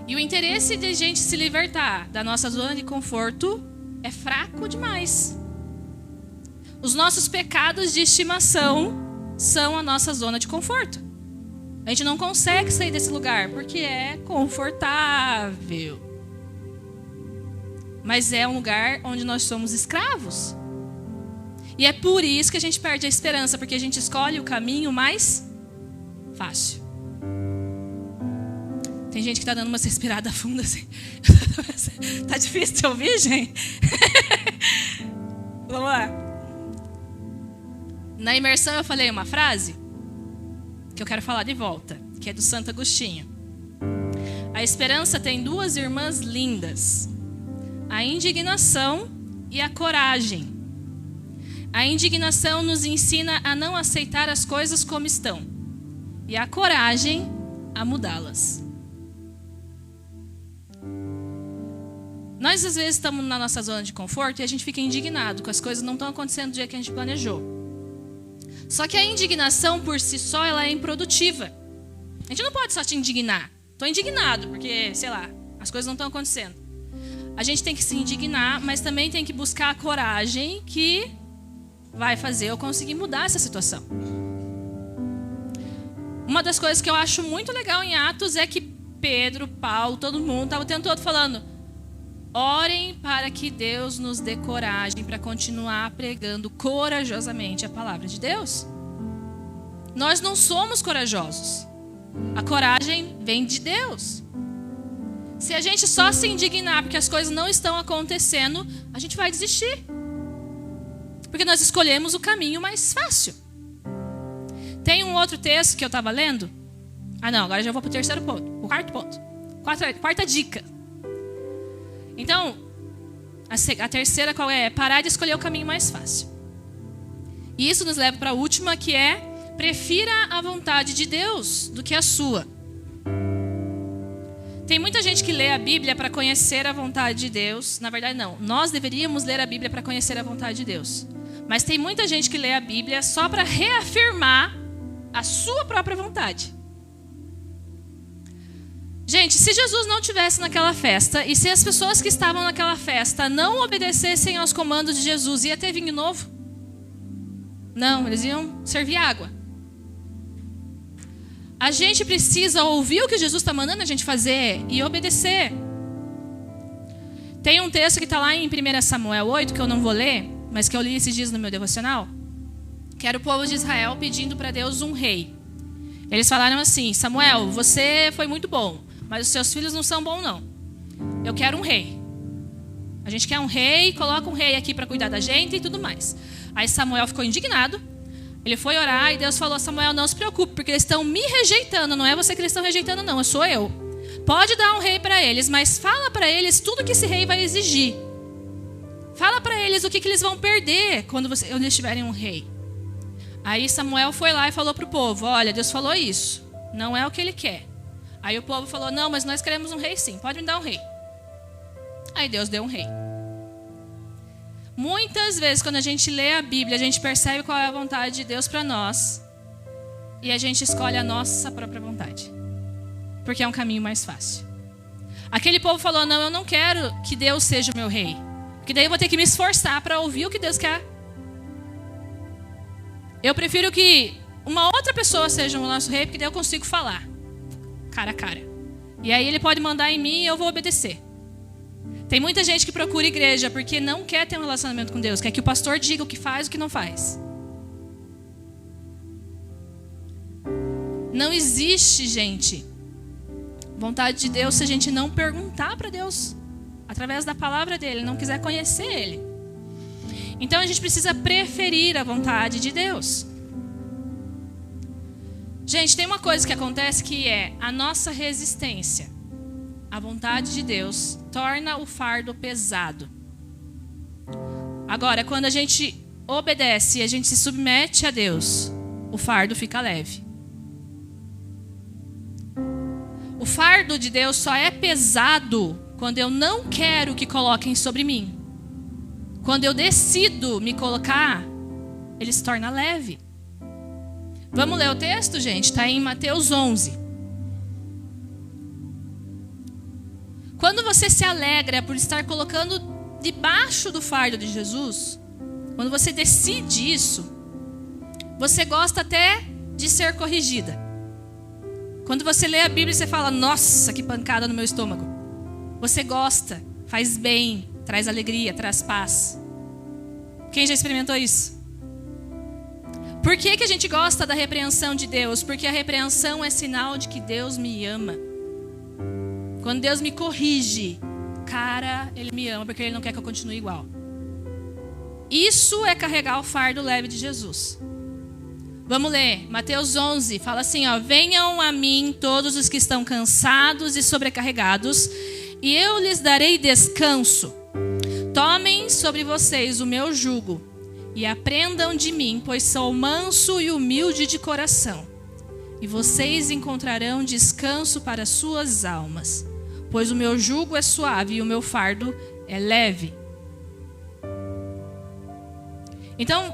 E o interesse de a gente se libertar da nossa zona de conforto é fraco demais. Os nossos pecados de estimação são a nossa zona de conforto. A gente não consegue sair desse lugar porque é confortável. Mas é um lugar onde nós somos escravos. E é por isso que a gente perde a esperança, porque a gente escolhe o caminho mais fácil. Tem gente que está dando umas respiradas fundas assim. Tá difícil de ouvir, gente? Vamos lá. Na imersão eu falei uma frase que eu quero falar de volta, que é do Santo Agostinho. A esperança tem 2 irmãs lindas: a indignação e a coragem. A indignação nos ensina a não aceitar as coisas como estão, e a coragem a mudá-las. Nós, às vezes, estamos na nossa zona de conforto e a gente fica indignado que as coisas não estão acontecendo do jeito que a gente planejou. Só que a indignação, por si só, ela é improdutiva. A gente não pode só se indignar. Estou indignado porque, sei lá, as coisas não estão acontecendo. A gente tem que se indignar, mas também tem que buscar a coragem que vai fazer eu conseguir mudar essa situação. Uma das coisas que eu acho muito legal em Atos é que Pedro, Paulo, todo mundo estava o tempo todo falando: orem para que Deus nos dê coragem para continuar pregando corajosamente a palavra de Deus. Nós não somos corajosos. A coragem vem de Deus. Se a gente só se indignar porque as coisas não estão acontecendo, a gente vai desistir. Porque nós escolhemos o caminho mais fácil. Tem um outro texto que eu estava lendo. Agora já vou para o terceiro ponto. O quarto ponto. Quarta dica. Então, a terceira qual é? Parar de escolher o caminho mais fácil. E isso nos leva para a última, que é: prefira a vontade de Deus do que a sua. Tem muita gente que lê a Bíblia para conhecer a vontade de Deus. Na verdade, não. Nós deveríamos ler a Bíblia para conhecer a vontade de Deus. Mas tem muita gente que lê a Bíblia só para reafirmar a sua própria vontade. Gente, se Jesus não estivesse naquela festa e se as pessoas que estavam naquela festa não obedecessem aos comandos de Jesus, ia ter vinho novo? Não, eles iam servir água. A gente precisa ouvir o que Jesus está mandando a gente fazer e obedecer. Tem um texto que está lá em 1 Samuel 8, que eu não vou ler, mas que eu li esses dias no meu devocional, que era o povo de Israel pedindo para Deus um rei. Eles falaram assim: Samuel, você foi muito bom, mas os seus filhos não são bons não. Eu quero um rei. A gente quer um rei, coloca um rei aqui para cuidar da gente e tudo mais. Aí Samuel ficou indignado. Ele foi orar e Deus falou: Samuel, não se preocupe, porque eles estão me rejeitando. Não é você que eles estão rejeitando, não, sou eu. Pode dar um rei para eles, mas fala para eles tudo que esse rei vai exigir. Fala para eles o que eles vão perder quando eles tiverem um rei. Aí Samuel foi lá e falou para o povo: olha, Deus falou isso, não é o que ele quer. Aí o povo falou: não, mas nós queremos um rei sim, pode me dar um rei. Aí Deus deu um rei. Muitas vezes, quando a gente lê a Bíblia, a gente percebe qual é a vontade de Deus para nós e a gente escolhe a nossa própria vontade, porque é um caminho mais fácil. Aquele povo falou: não, eu não quero que Deus seja o meu rei, porque daí eu vou ter que me esforçar para ouvir o que Deus quer. Eu prefiro que uma outra pessoa seja o nosso rei, porque daí eu consigo falar cara a cara. E aí ele pode mandar em mim e eu vou obedecer. Tem muita gente que procura igreja porque não quer ter um relacionamento com Deus, quer que o pastor diga o que faz e o que não faz. Não existe, gente, vontade de Deus se a gente não perguntar para Deus através da palavra dele, não quiser conhecer ele. Então a gente precisa preferir a vontade de Deus. Gente, tem uma coisa que acontece que é a nossa resistência à vontade de Deus torna o fardo pesado. Agora, quando a gente obedece e a gente se submete a Deus, o fardo fica leve. O fardo de Deus só é pesado quando eu não quero que coloquem sobre mim. Quando eu decido me colocar, ele se torna leve. Vamos ler o texto, gente? Está em Mateus 11. Quando você se alegra por estar colocando debaixo do fardo de Jesus, quando você decide isso, você gosta até de ser corrigida. Quando você lê a Bíblia, você fala: nossa, que pancada no meu estômago. Você gosta, faz bem, traz alegria, traz paz. Quem já experimentou isso? Por que a gente gosta da repreensão de Deus? Porque a repreensão é sinal de que Deus me ama. Quando Deus me corrige, cara, ele me ama porque ele não quer que eu continue igual. Isso é carregar o fardo leve de Jesus. Vamos ler, Mateus 11, fala assim, ó: venham a mim todos os que estão cansados e sobrecarregados, e eu lhes darei descanso. Tomem sobre vocês o meu jugo e aprendam de mim, pois sou manso e humilde de coração, e vocês encontrarão descanso para suas almas, pois o meu jugo é suave e o meu fardo é leve. Então,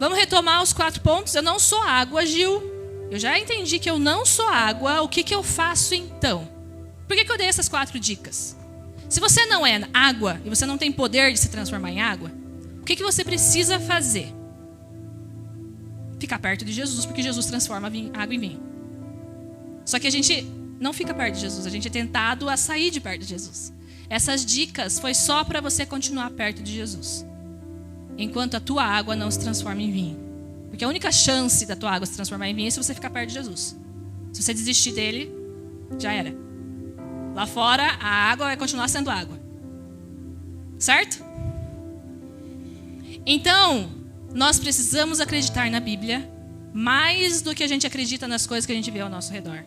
vamos retomar os 4 pontos. Eu não sou água, Gil. Eu já entendi que eu não sou água. O que eu faço então? Por que eu dei essas 4 dicas? Se você não é água e você não tem poder de se transformar em água, o que você precisa fazer? Ficar perto de Jesus, porque Jesus transforma água em vinho. Só que a gente não fica perto de Jesus, a gente é tentado a sair de perto de Jesus. Essas dicas foi só para você continuar perto de Jesus, enquanto a tua água não se transforma em vinho. Porque a única chance da tua água se transformar em vinho é se você ficar perto de Jesus. Se você desistir dele, já era. Lá fora, a água vai continuar sendo água. Certo? Então, nós precisamos acreditar na Bíblia mais do que a gente acredita nas coisas que a gente vê ao nosso redor.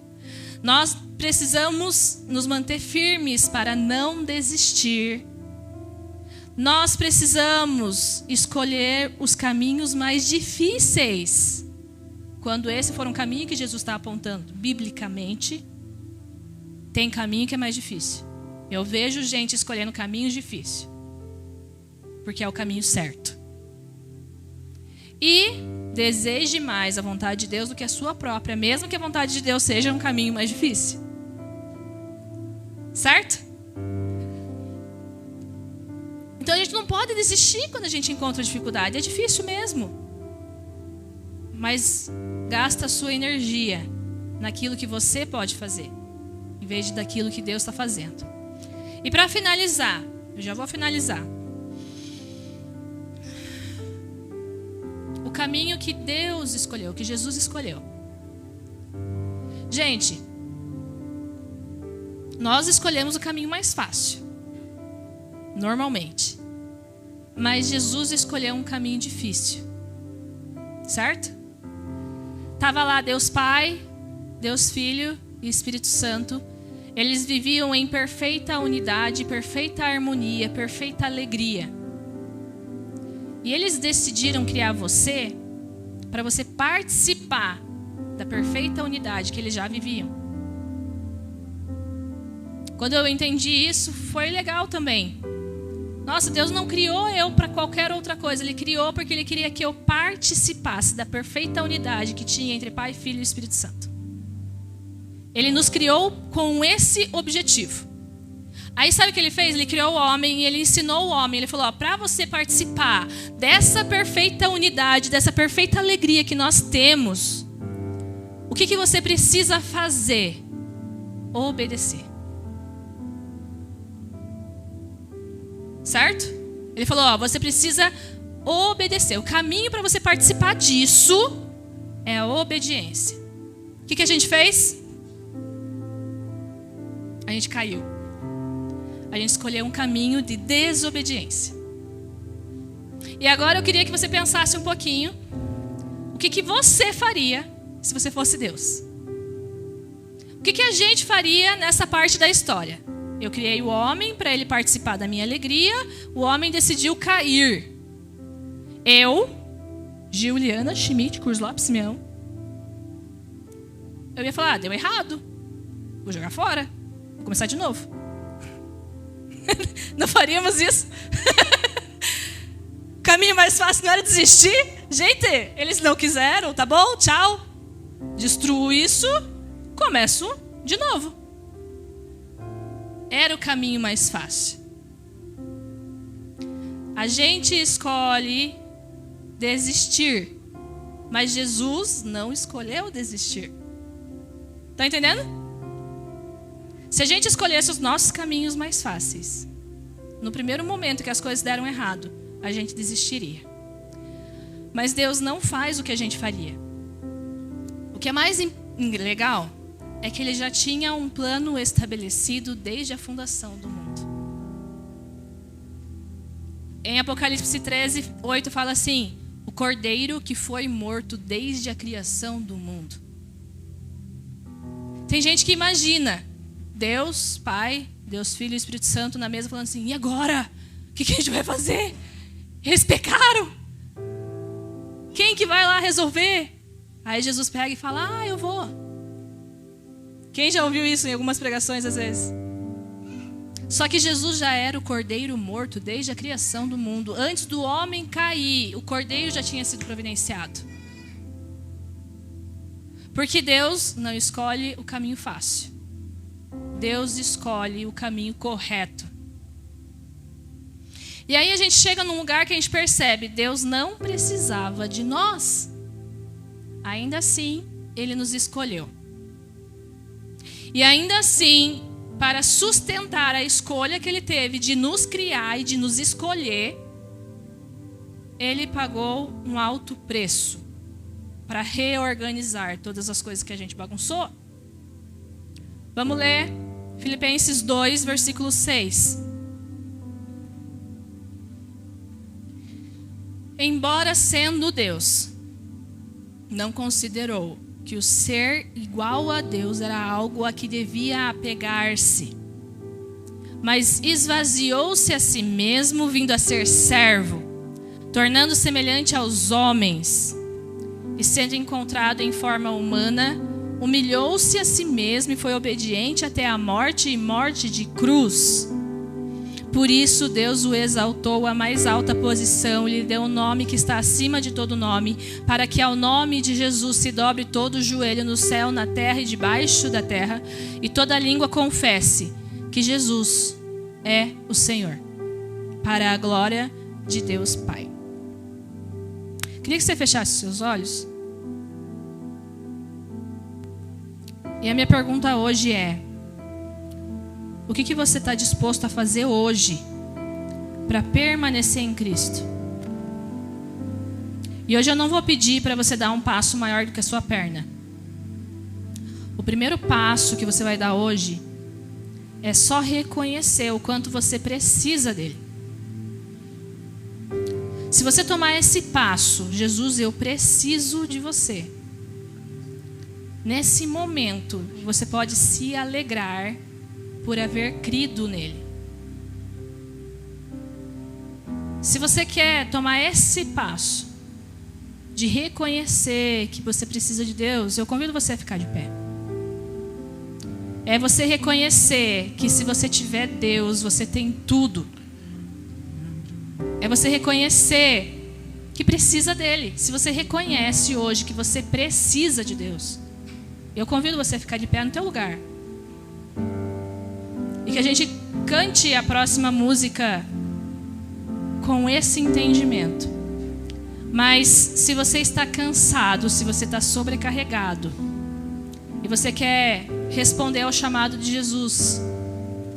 Nós precisamos nos manter firmes para não desistir. Nós precisamos escolher os caminhos mais difíceis. Quando esse for um caminho que Jesus está apontando, biblicamente, tem caminho que é mais difícil. Eu vejo gente escolhendo caminhos difíceis, porque é o caminho certo. E deseje mais a vontade de Deus do que a sua própria, mesmo que a vontade de Deus seja um caminho mais difícil. Certo? Então a gente não pode desistir quando a gente encontra dificuldade. É difícil mesmo. Mas gasta a sua energia naquilo que você pode fazer, em vez de daquilo que Deus está fazendo. E para finalizar, eu já vou finalizar. O caminho que Deus escolheu, que Jesus escolheu. Gente, nós escolhemos o caminho mais fácil, normalmente. Mas Jesus escolheu um caminho difícil. Certo? Estava lá Deus Pai, Deus Filho e Espírito Santo. Eles viviam em perfeita unidade, perfeita harmonia, perfeita alegria. E eles decidiram criar você para você participar da perfeita unidade que eles já viviam. Quando eu entendi isso, foi legal também. Nossa, Deus não criou eu para qualquer outra coisa. Ele criou porque Ele queria que eu participasse da perfeita unidade que tinha entre Pai, Filho e Espírito Santo. Ele nos criou com esse objetivo. Aí sabe o que Ele fez? Ele criou o homem e Ele ensinou o homem. Ele falou, para você participar dessa perfeita unidade, dessa perfeita alegria que nós temos, o que você precisa fazer? Obedecer. Certo? Ele falou, você precisa obedecer. O caminho para você participar disso é a obediência. O que a gente fez? A gente caiu. A gente escolheu um caminho de desobediência. E agora eu queria que você pensasse um pouquinho o que você faria se você fosse Deus. O que a gente faria nessa parte da história? Eu criei o homem para ele participar da minha alegria. O homem decidiu cair. Eu, Juliana Schmidt, Cruz Lopes Simeão, eu ia falar, deu errado. Vou jogar fora. Vou começar de novo. Não faríamos isso. O caminho mais fácil não era desistir? Gente, eles não quiseram, tá bom? Tchau. Destruo isso, começo de novo. Era o caminho mais fácil. A gente escolhe desistir, mas Jesus não escolheu desistir. Tá entendendo? Se a gente escolhesse os nossos caminhos mais fáceis, no primeiro momento que as coisas deram errado, a gente desistiria. Mas Deus não faz o que a gente faria. O que é mais legal é que Ele já tinha um plano estabelecido desde a fundação do mundo. Em Apocalipse 13:8 fala assim, o cordeiro que foi morto desde a criação do mundo. Tem gente que imagina Deus, Pai, Deus Filho e Espírito Santo na mesa falando assim, e agora? O que a gente vai fazer? Eles pecaram. Quem que vai lá resolver? Aí Jesus pega e fala, eu vou. Quem já ouviu isso em algumas pregações às vezes? Só que Jesus já era o cordeiro morto desde a criação do mundo. Antes do homem cair, o cordeiro já tinha sido providenciado. Porque Deus não escolhe o caminho fácil. Deus escolhe o caminho correto. E aí a gente chega num lugar que a gente percebe, Deus não precisava de nós. Ainda assim, Ele nos escolheu. E ainda assim, para sustentar a escolha que Ele teve de nos criar e de nos escolher, Ele pagou um alto preço para reorganizar todas as coisas que a gente bagunçou. Vamos ler Filipenses 2, versículo 6. Embora sendo Deus, não considerou que o ser igual a Deus era algo a que devia apegar-se, mas esvaziou-se a si mesmo, vindo a ser servo, tornando semelhante aos homens, e sendo encontrado em forma humana, humilhou-se a si mesmo e foi obediente até a morte e morte de cruz. Por isso Deus o exaltou à mais alta posição e lhe deu um nome que está acima de todo nome, para que ao nome de Jesus se dobre todo o joelho no céu, na terra e debaixo da terra, e toda língua confesse que Jesus é o Senhor, para a glória de Deus Pai. Queria que você fechasse seus olhos. E a minha pergunta hoje é: o que você está disposto a fazer hoje para permanecer em Cristo? E hoje eu não vou pedir para você dar um passo maior do que a sua perna. O primeiro passo que você vai dar hoje é só reconhecer o quanto você precisa dele. Se você tomar esse passo, Jesus, eu preciso de você. Nesse momento, você pode se alegrar por haver crido nele. Se você quer tomar esse passo de reconhecer que você precisa de Deus, eu convido você a ficar de pé. É você reconhecer que se você tiver Deus, você tem tudo. É você reconhecer que precisa dele. Se você reconhece hoje que você precisa de Deus, eu convido você a ficar de pé no teu lugar. E que a gente cante a próxima música com esse entendimento. Mas se você está cansado, se você está sobrecarregado, e você quer responder ao chamado de Jesus,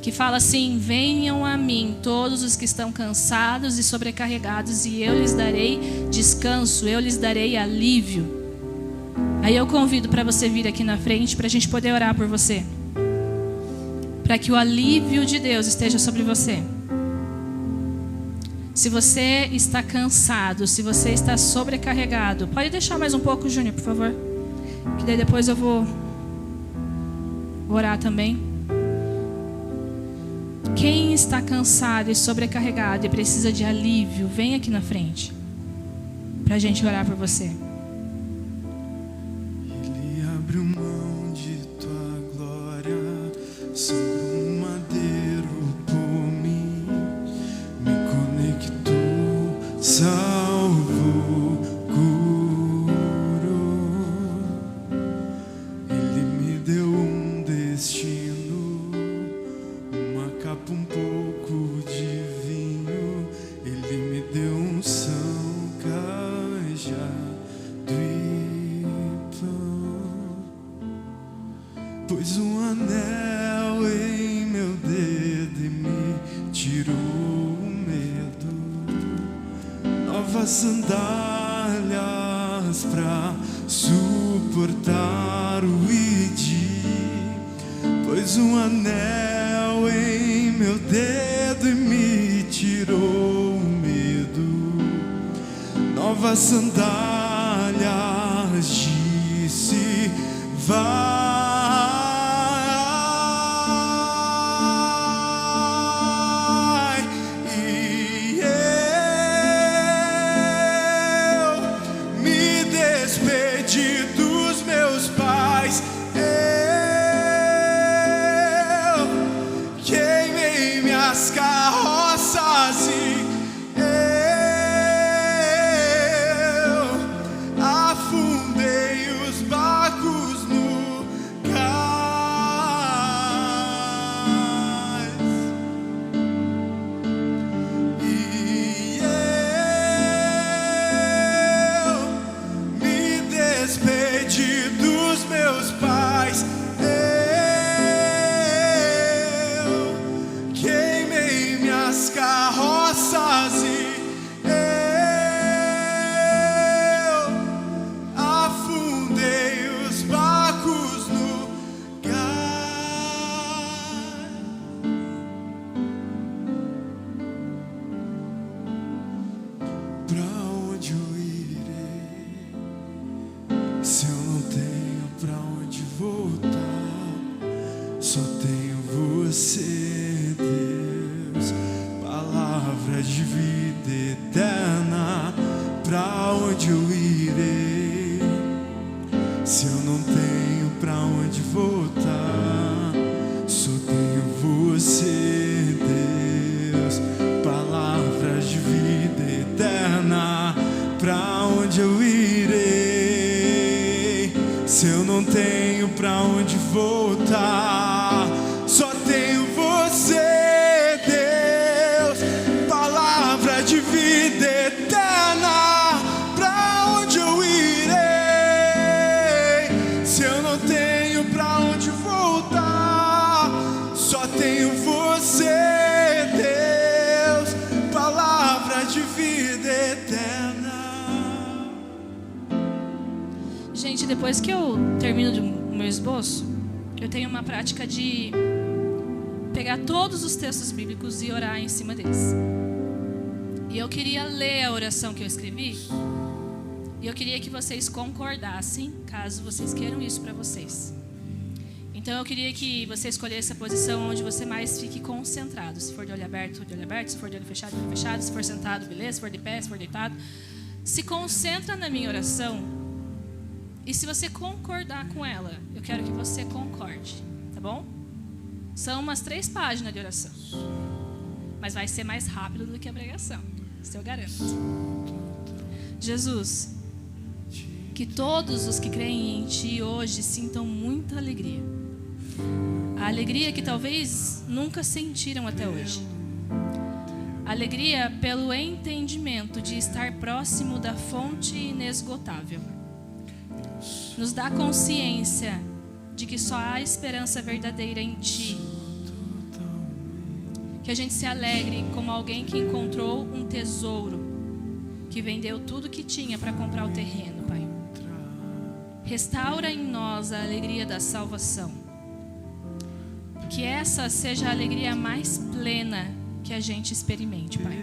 que fala assim: venham a mim todos os que estão cansados e sobrecarregados, e eu lhes darei descanso, eu lhes darei alívio. Aí eu convido para você vir aqui na frente, para a gente poder orar por você, para que o alívio de Deus esteja sobre você. Se você está cansado, se você está sobrecarregado, pode deixar mais um pouco, Júnior, por favor, que daí depois eu vou orar também. Quem está cansado e sobrecarregado e precisa de alívio, vem aqui na frente, para a gente orar por você. Ele abriu mão de tua glória, sangrou no madeiro por mim, me conectou, salvou, curou. Ele me deu um destino, uma capa, um pouco de vinho. Ele me deu unção, cajado e pão. Pôs um anel em meu dedo e me tirou o medo. Novas sandálias pra suportar o idi. Pôs um anel em meu dedo e me tirou o medo. Novas sandálias, disse: vai. E eu me despedi dos meus pais. Eu Se eu não tenho pra onde voltar, só tenho você, Deus. Palavra de vida eterna, pra onde eu irei? Se eu não tenho pra onde voltar, só tenho você, Deus. Palavra de vida eterna, pra onde eu irei? Se eu não tenho pra onde voltar, só tenho você, Deus. Palavra de vida eterna, pra onde eu irei? Se eu não tenho pra onde voltar, só tenho você, Deus. Palavra de vida eterna. Gente, depois que eu termino o meu esboço, eu tenho uma prática de pegar todos os textos bíblicos e orar em cima deles. E eu queria ler a oração que eu escrevi, e eu queria que vocês concordassem, caso vocês queiram isso para vocês. Então eu queria que você escolhesse a posição onde você mais fique concentrado. Se for de olho aberto, de olho aberto. Se for de olho fechado, de olho fechado. Se for sentado, beleza. Se for de pé, se for deitado. Se concentra na minha oração. E se você concordar com ela, eu quero que você concorde, tá bom? São umas 3 páginas de oração. Mas vai ser mais rápido do que a pregação. Isso eu garanto. Jesus, que todos os que creem em Ti hoje sintam muita alegria. A alegria que talvez nunca sentiram até hoje. Alegria pelo entendimento de estar próximo da fonte inesgotável. Nos dá consciência de que só há esperança verdadeira em Ti. Que a gente se alegre como alguém que encontrou um tesouro, que vendeu tudo que tinha para comprar o terreno, Pai. Restaura em nós a alegria da salvação. Que essa seja a alegria mais plena que a gente experimente, Pai.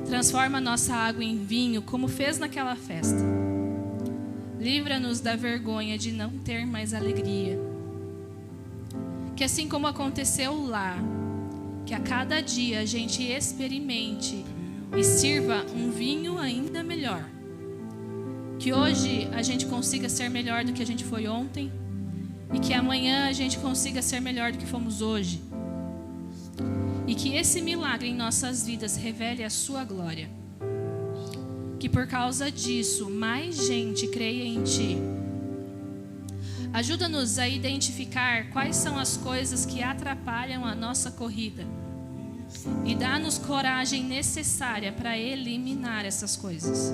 Transforma a nossa água em vinho, como fez naquela festa. Livra-nos da vergonha de não ter mais alegria. Que assim como aconteceu lá, que a cada dia a gente experimente e sirva um vinho ainda melhor. Que hoje a gente consiga ser melhor do que a gente foi ontem e que amanhã a gente consiga ser melhor do que fomos hoje. E que esse milagre em nossas vidas revele a Sua glória. Que por causa disso mais gente creia em Ti. Ajuda-nos a identificar quais são as coisas que atrapalham a nossa corrida. E dá-nos coragem necessária para eliminar essas coisas.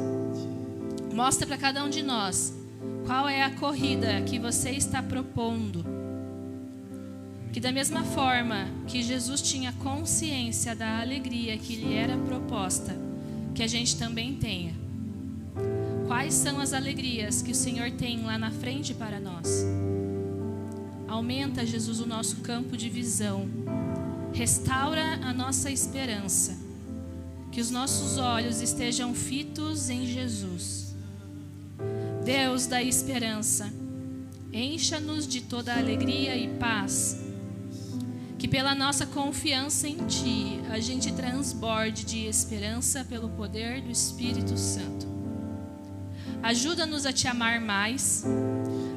Mostra para cada um de nós qual é a corrida que você está propondo. Que da mesma forma que Jesus tinha consciência da alegria que lhe era proposta, que a gente também tenha. Quais são as alegrias que o Senhor tem lá na frente para nós? Aumenta, Jesus, o nosso campo de visão. Restaura a nossa esperança. Que os nossos olhos estejam fitos em Jesus. Deus da esperança, encha-nos de toda alegria e paz. Que pela nossa confiança em Ti, a gente transborde de esperança pelo poder do Espírito Santo. Ajuda-nos a Te amar mais,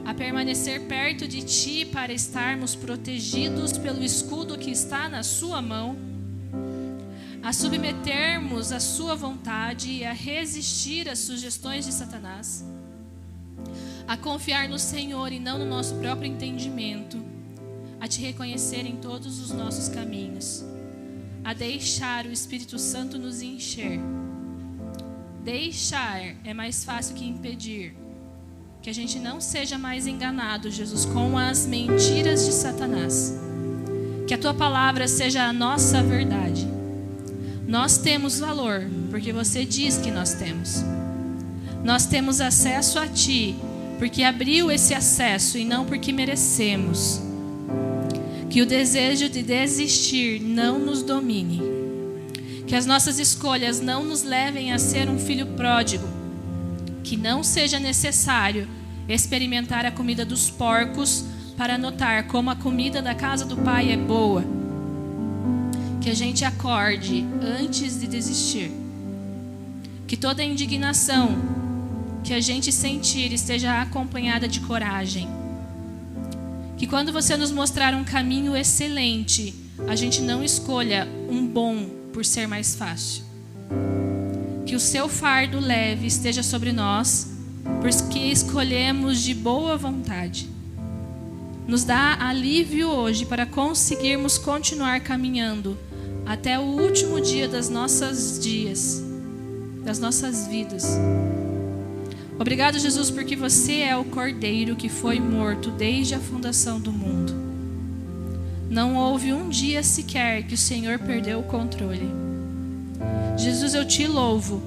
a permanecer perto de Ti para estarmos protegidos pelo escudo que está na Sua mão, a submetermos a Sua vontade e a resistir às sugestões de Satanás, a confiar no Senhor e não no nosso próprio entendimento, a Te reconhecer em todos os nossos caminhos, a deixar o Espírito Santo nos encher. Deixar é mais fácil que impedir. Que a gente não seja mais enganado, Jesus, com as mentiras de Satanás. Que a Tua palavra seja a nossa verdade. Nós temos valor, porque Você diz que nós temos. Nós temos acesso a Ti, porque abriu esse acesso e não porque merecemos. Que o desejo de desistir não nos domine. Que as nossas escolhas não nos levem a ser um filho pródigo. que não seja necessário experimentar a comida dos porcos para notar como a comida da casa do Pai é boa. Que a gente acorde antes de desistir. Que toda indignação que a gente sentir esteja acompanhada de coragem. Que quando você nos mostrar um caminho excelente, a gente não escolha um bom por ser mais fácil. Que o seu fardo leve esteja sobre nós, porque escolhemos de boa vontade. Nos dá alívio hoje para conseguirmos continuar caminhando até o último dia das nossas vidas. Obrigado, Jesus, porque você é o Cordeiro que foi morto desde a fundação do mundo. Não houve um dia sequer que o Senhor perdeu o controle. Jesus, eu te louvo,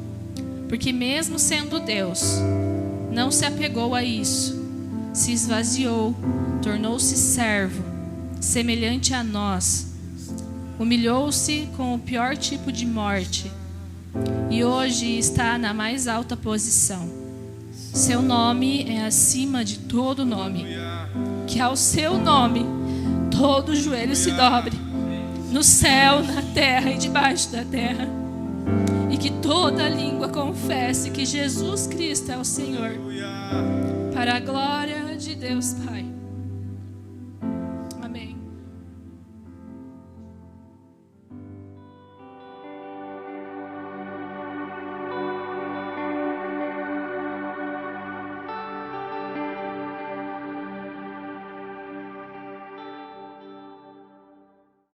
porque mesmo sendo Deus, não se apegou a isso, se esvaziou, tornou-se servo, semelhante a nós, humilhou-se com o pior tipo de morte e hoje está na mais alta posição. Seu nome é acima de todo nome, que ao seu nome todo joelho se dobre, no céu, na terra e debaixo da terra, e que toda língua confesse que Jesus Cristo é o Senhor, para a glória de Deus Pai.